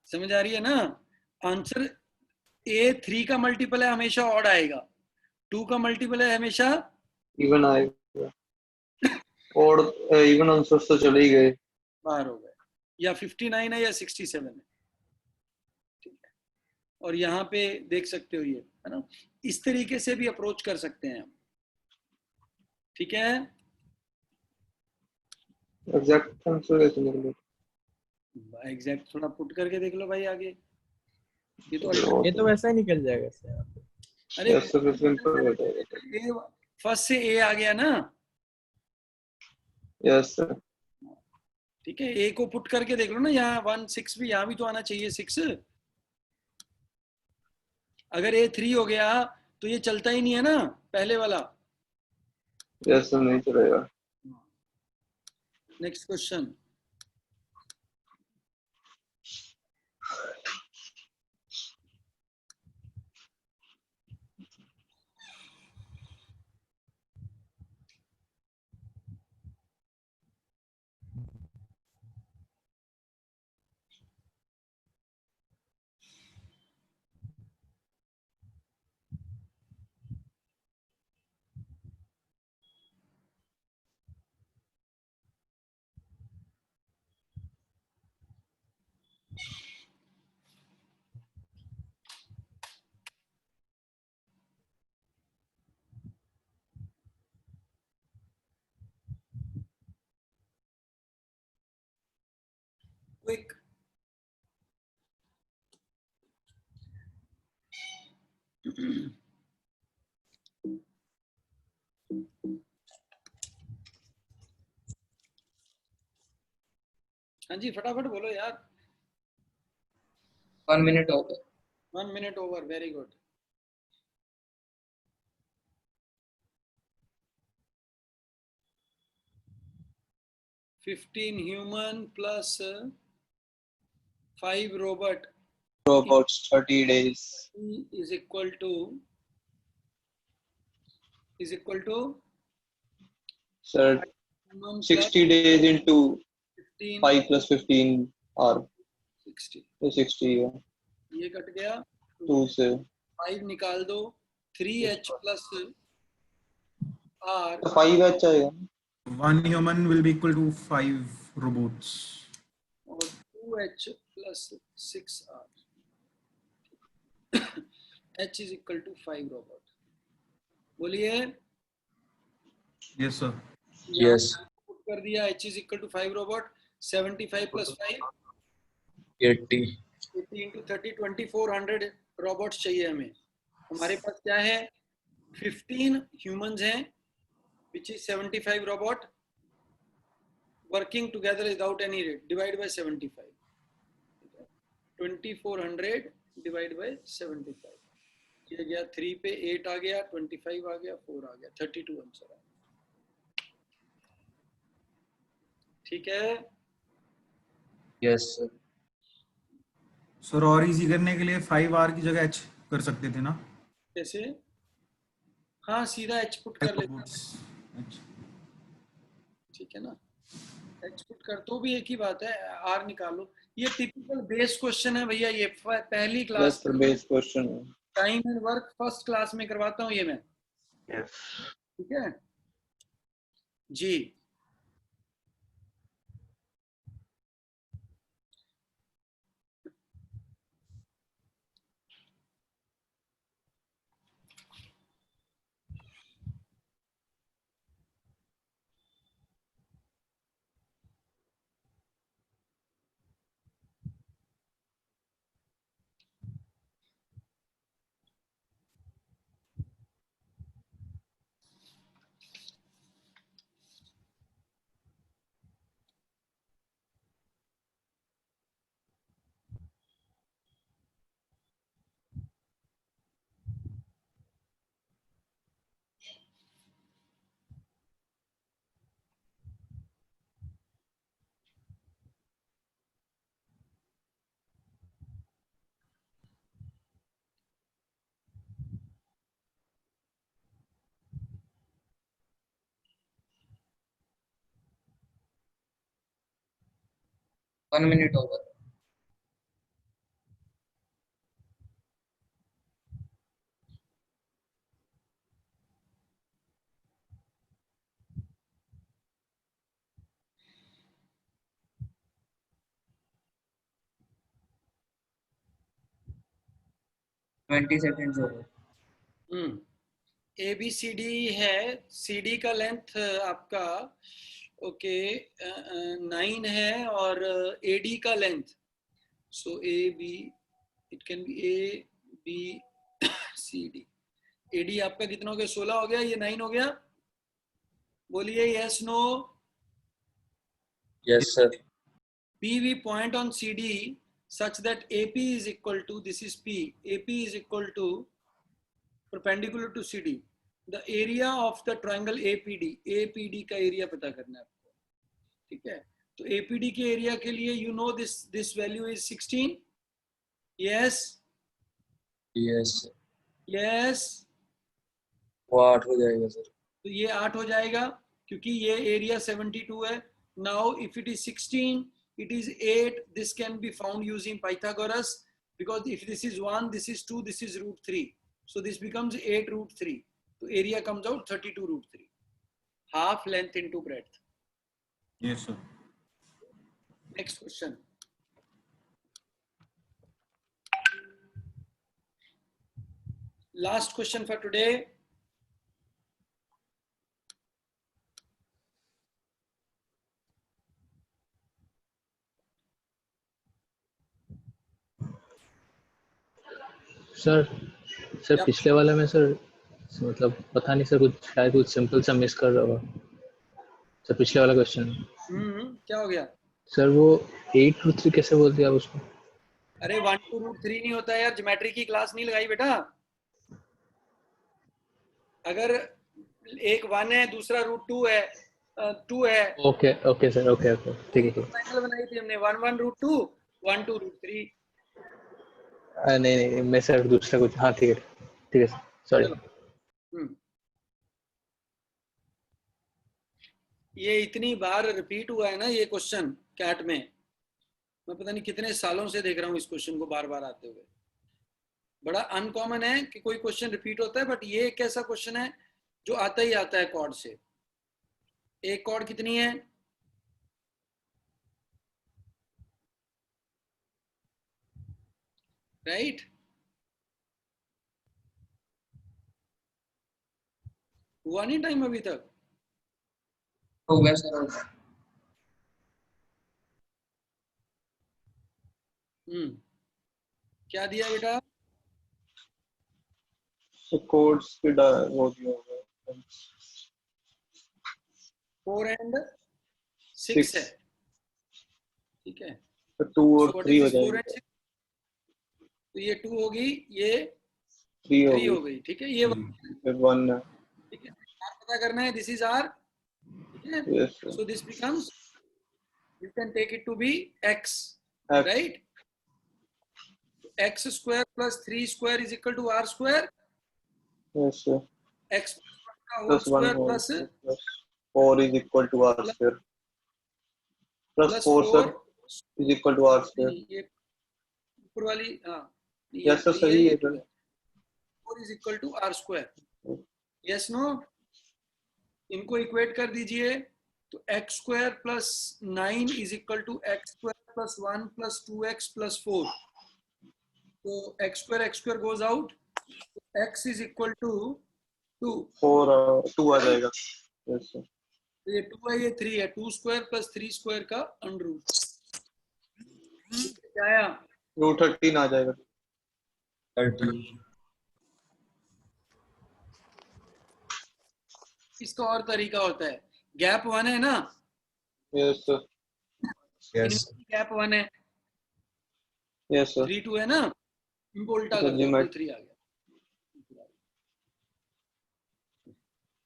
समझ आ रही है ना? आंसर ए 3 का मल्टीपल है हमेशा ऑड आएगा, 2 का मल्टीपल है हमेशा इवन आएगा, और इवन आंसर्स तो चले ही गए, बाहर हो गए। या 59 है या 67 है। ठीक है, और यहाँ पे देख सकते हो ये, है ना? इस तरीके से भी अप्रोच कर सकते हैं हम। ठीक है, एग्जैक्ट आंसर कैसे निकले? एग्जैक्ट थोड़ा पुट करके देख लो भाई आगे। ये तो वैसा ही निकल जाएगा सर। अरे सिंपल फर्स्ट से ए आ गया ना। Yes sir. ठीक है, ए को पुट करके देख लो ना, यहाँ 1 6 भी, यहाँ भी तो आना चाहिए 6। अगर ए 3 हो गया तो ये चलता ही नहीं है ना पहले वाला। यस सर, नहीं चलेगा। Next question. क्विक, हाँ जी फटाफट बोलो यार। 1 minute over. 1 minute over, very good. $15 human plus 5 robot Robots 30 days is equal to sir, human 60 days into 15 5 plus 15 are 60। तो 60 है। ये कट गया 2 से 5 निकाल दो, 3h plus r, तो 5h आएगा। 1 human will be equal to 5 robots. और 2h plus 6r। h is equal to 5 robot। बोलिए। Yes sir. Yes. पुट कर दिया, h is equal to 5 robot। 75 plus 5 80. 80 into 30 2400 robots चाहिए हमें। हमारे पास क्या है, 15 humans हैं, which is 75 robot working together without any rate, divide by 75। 2400 divide by 75, ये गया 3 पे 8 आ गया, 25 आ गया, 4 आ गया, 32 आंसर है। ठीक है, Yes sir. सर और इजी करने के लिए 5r की जगह h कर सकते थे ना? कैसे? हाँ, सीधा h पुट कर लेते हैं। ठीक है ना, h पुट कर तो भी एक ही बात है, r निकालो। ये टिपिकल बेस क्वेश्चन है भैया, ये पहली क्लास बेस क्वेश्चन है। Time and work first class में करवाता हूँ ये मैं। ठीक है जी। 1 minute over. Twenty seconds over. ABCD है, CD का लेंथ आपका ओके 9 है और AD का length so AB it can be ABCD. AD आपका कितना हो गया? 16 हो गया, ये 9 हो गया. बोलिए yes no. Yes sir. PV point on CD such that AP is equal to, this is P, AP is equal to perpendicular to CD. The area of the triangle APD, APD का area पता करना है आपको, ठीक है? तो APD के area के लिए you know this value is 16. Yes. Yes. Yes. वो 8 हो जाएगा सर. तो ये 8 हो जाएगा क्योंकि ये एरिया 72 है. Now if it is 16, it is 8. This can be found using Pythagoras because if this is 1, this is 2, this is root 3. So this becomes 8 root 3. So area comes out 32 root 3. Half length into breadth. Yes, sir. Next question. Last question for today. Sir पिछले वाले में sir मतलब पता नहीं sir कुछ शायद कुछ simple सा मिस कर रहा होगा सर. पिछले वाला क्वेश्चन क्या हो गया सर? वो 8 root 3 कैसे बोल दिया आप उसको? अरे 1 2 root 3 नहीं होता यार. ज्योमेट्री की क्लास नहीं लगाई बेटा. अगर एक 1 है दूसरा रूट 2 है 2 है. Okay sir. ओके ठीक है. ट्रायंगल बनाई थी हमने 1 1 root 2 1 2 root 3. नहीं मैं सर दूसरा कुछ. हाँ ठीक है सर. सॉरी. ये इतनी बार रिपीट हुआ है ना ये क्वेश्चन कैट में. मैं पता नहीं कितने सालों से देख रहा हूँ इस क्वेश्चन को बार बार आते हुए. बड़ा अनकॉमन है कि कोई क्वेश्चन रिपीट होता है, बट ये एक ऐसा क्वेश्चन है जो आता ही आता है कॉर्ड से. एक कॉर्ड कितनी है? राइट. हुआ नहीं टाइम अभी तक? हो गया सर. क्या दिया बेटा? कोड्स पे वो दिया होगा 4 and 6 है, ठीक है. तो 2 और 3 हो जाएगा. तो ये 2 होगी, ये 3 हो गई, ठीक है. ये 1 है, ठीक है. पता करना है. दिस इज आर, ठीक है. So this becomes, you can take it to be x, right. x square plus 3 square is equal to r square. Yes sir. X का whole square plus 4 is equal to r square. Plus 4 sir is equal to r square. ये ऊपर वाली Yes sir, सही है sir. 4 is equal to r square. Yes no? इनको equate कर दीजिए. तो x square plus 9 is equal to x square plus 1 plus 2x plus 4. तो x square goes out. x is equal to 2. 2 आ जाएगा. Yes sir. तो ये 2 है, ये 3 है. 2 square plus 3 square का अंडर रूट क्या आया? रूट 13 आ जाएगा. 30. इसका और तरीका होता है. गैप 1 है ना? Yes sir. Yes. गैप 1 है. Yes sir. 3 2 है ना? इनको उल्टा कर दो, 3 आ गया.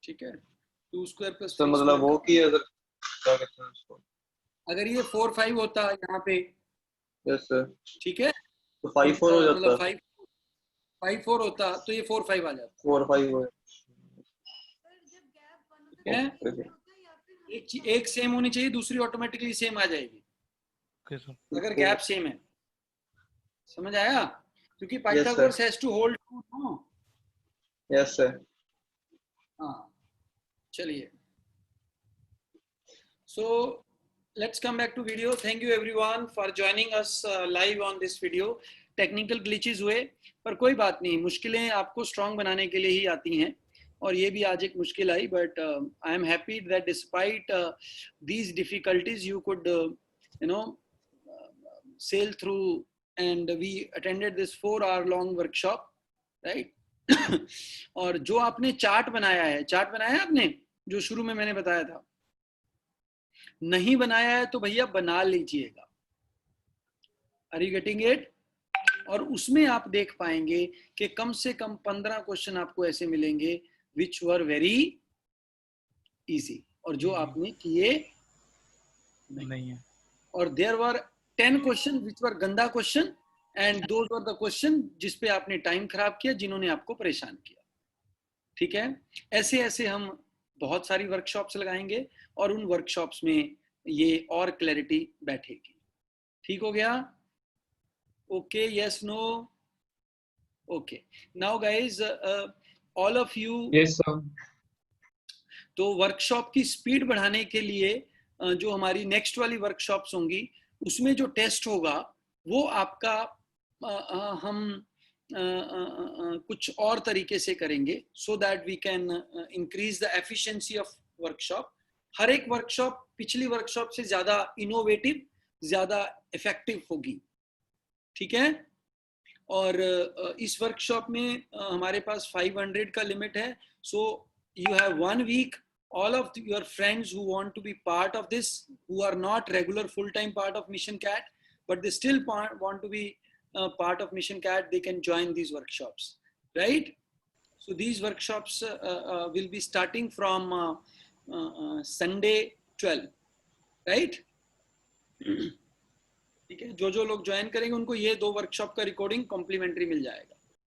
ठीक है. 2 square plus 3 मतलब वो की अगर क्या कहते हैं उसको, अगर ये 4 5 होता यहाँ पे. Yes sir. ठीक है. तो 5 4 हो जाता. 5 4 होता तो ये 4 5 आ जाता. 4 5 हो. ठीक है. एक सेम होनी चाहिए, दूसरी ऑटोमेटिकली सेम आ जाएगी. Okay sir. अगर गैप सेम है, समझ आया? क्योंकि Pythagoras has to hold to, no? Yes sir. हाँ, चलिए। So let's come back to video. Thank you everyone for joining us live on this video. Technical glitches हुए, पर कोई बात नहीं, मुश्किलें आपको strong बनाने के लिए ही आती हैं, और ये भी आज एक मुश्किल आई, but I am happy that despite these difficulties you could sail through, and we attended this 4-hour long workshop, right? और जो आपने चार्ट बनाया है, चार्ट बनाया है आपने, जो शुरू में मैंने बताया था, नहीं बनाया है तो भैया बना लीजिएगा। Are you getting it? और उसमें आप देख पाएंगे कि कम से कम 15 क्वेश्चन आपको ऐसे मिलेंगे which were very easy, और जो आपने किए नहीं है। और there were 10 question which were गंदा question, and those were the question जिस पे आपने टाइम खराब किया, जिन्होंने आपको परेशान किया। ठीक है, ऐसे ऐसे हम बहुत सारी वर्कशॉप्स लगाएंगे, और उन वर्कशॉप्स में ये और क्लैरिटी बैठेगी। ठीक हो गया? Okay, yes, no? Okay, now guys all of you, yes sir. तो वर्कशॉप की स्पीड बढ़ाने के लिए जो हमारी नेक्स्ट वाली वर्कशॉप्स होंगी, उसमें जो टेस्ट होगा वो आपका हम कुछ और तरीके से करेंगे, so that we can increase the efficiency of workshop. हर एक वर्कशॉप पिछली वर्कशॉप से ज्यादा इनोवेटिव, ज्यादा इफेक्टिव होगी। ठीक है? और इस वर्कशॉप में हमारे पास 500 का लिमिट है, so you have 1 week, all of your friends who want to be part of this, who are not regular full-time part of Mission Cat, but they still want to be part of Mission Cat, they can join these workshops, right? So these workshops will be starting from Sunday 12, right? ठीक है, जो लोग join करेंगे उनको ये 2 workshop का recording complementary मिल जाएगा।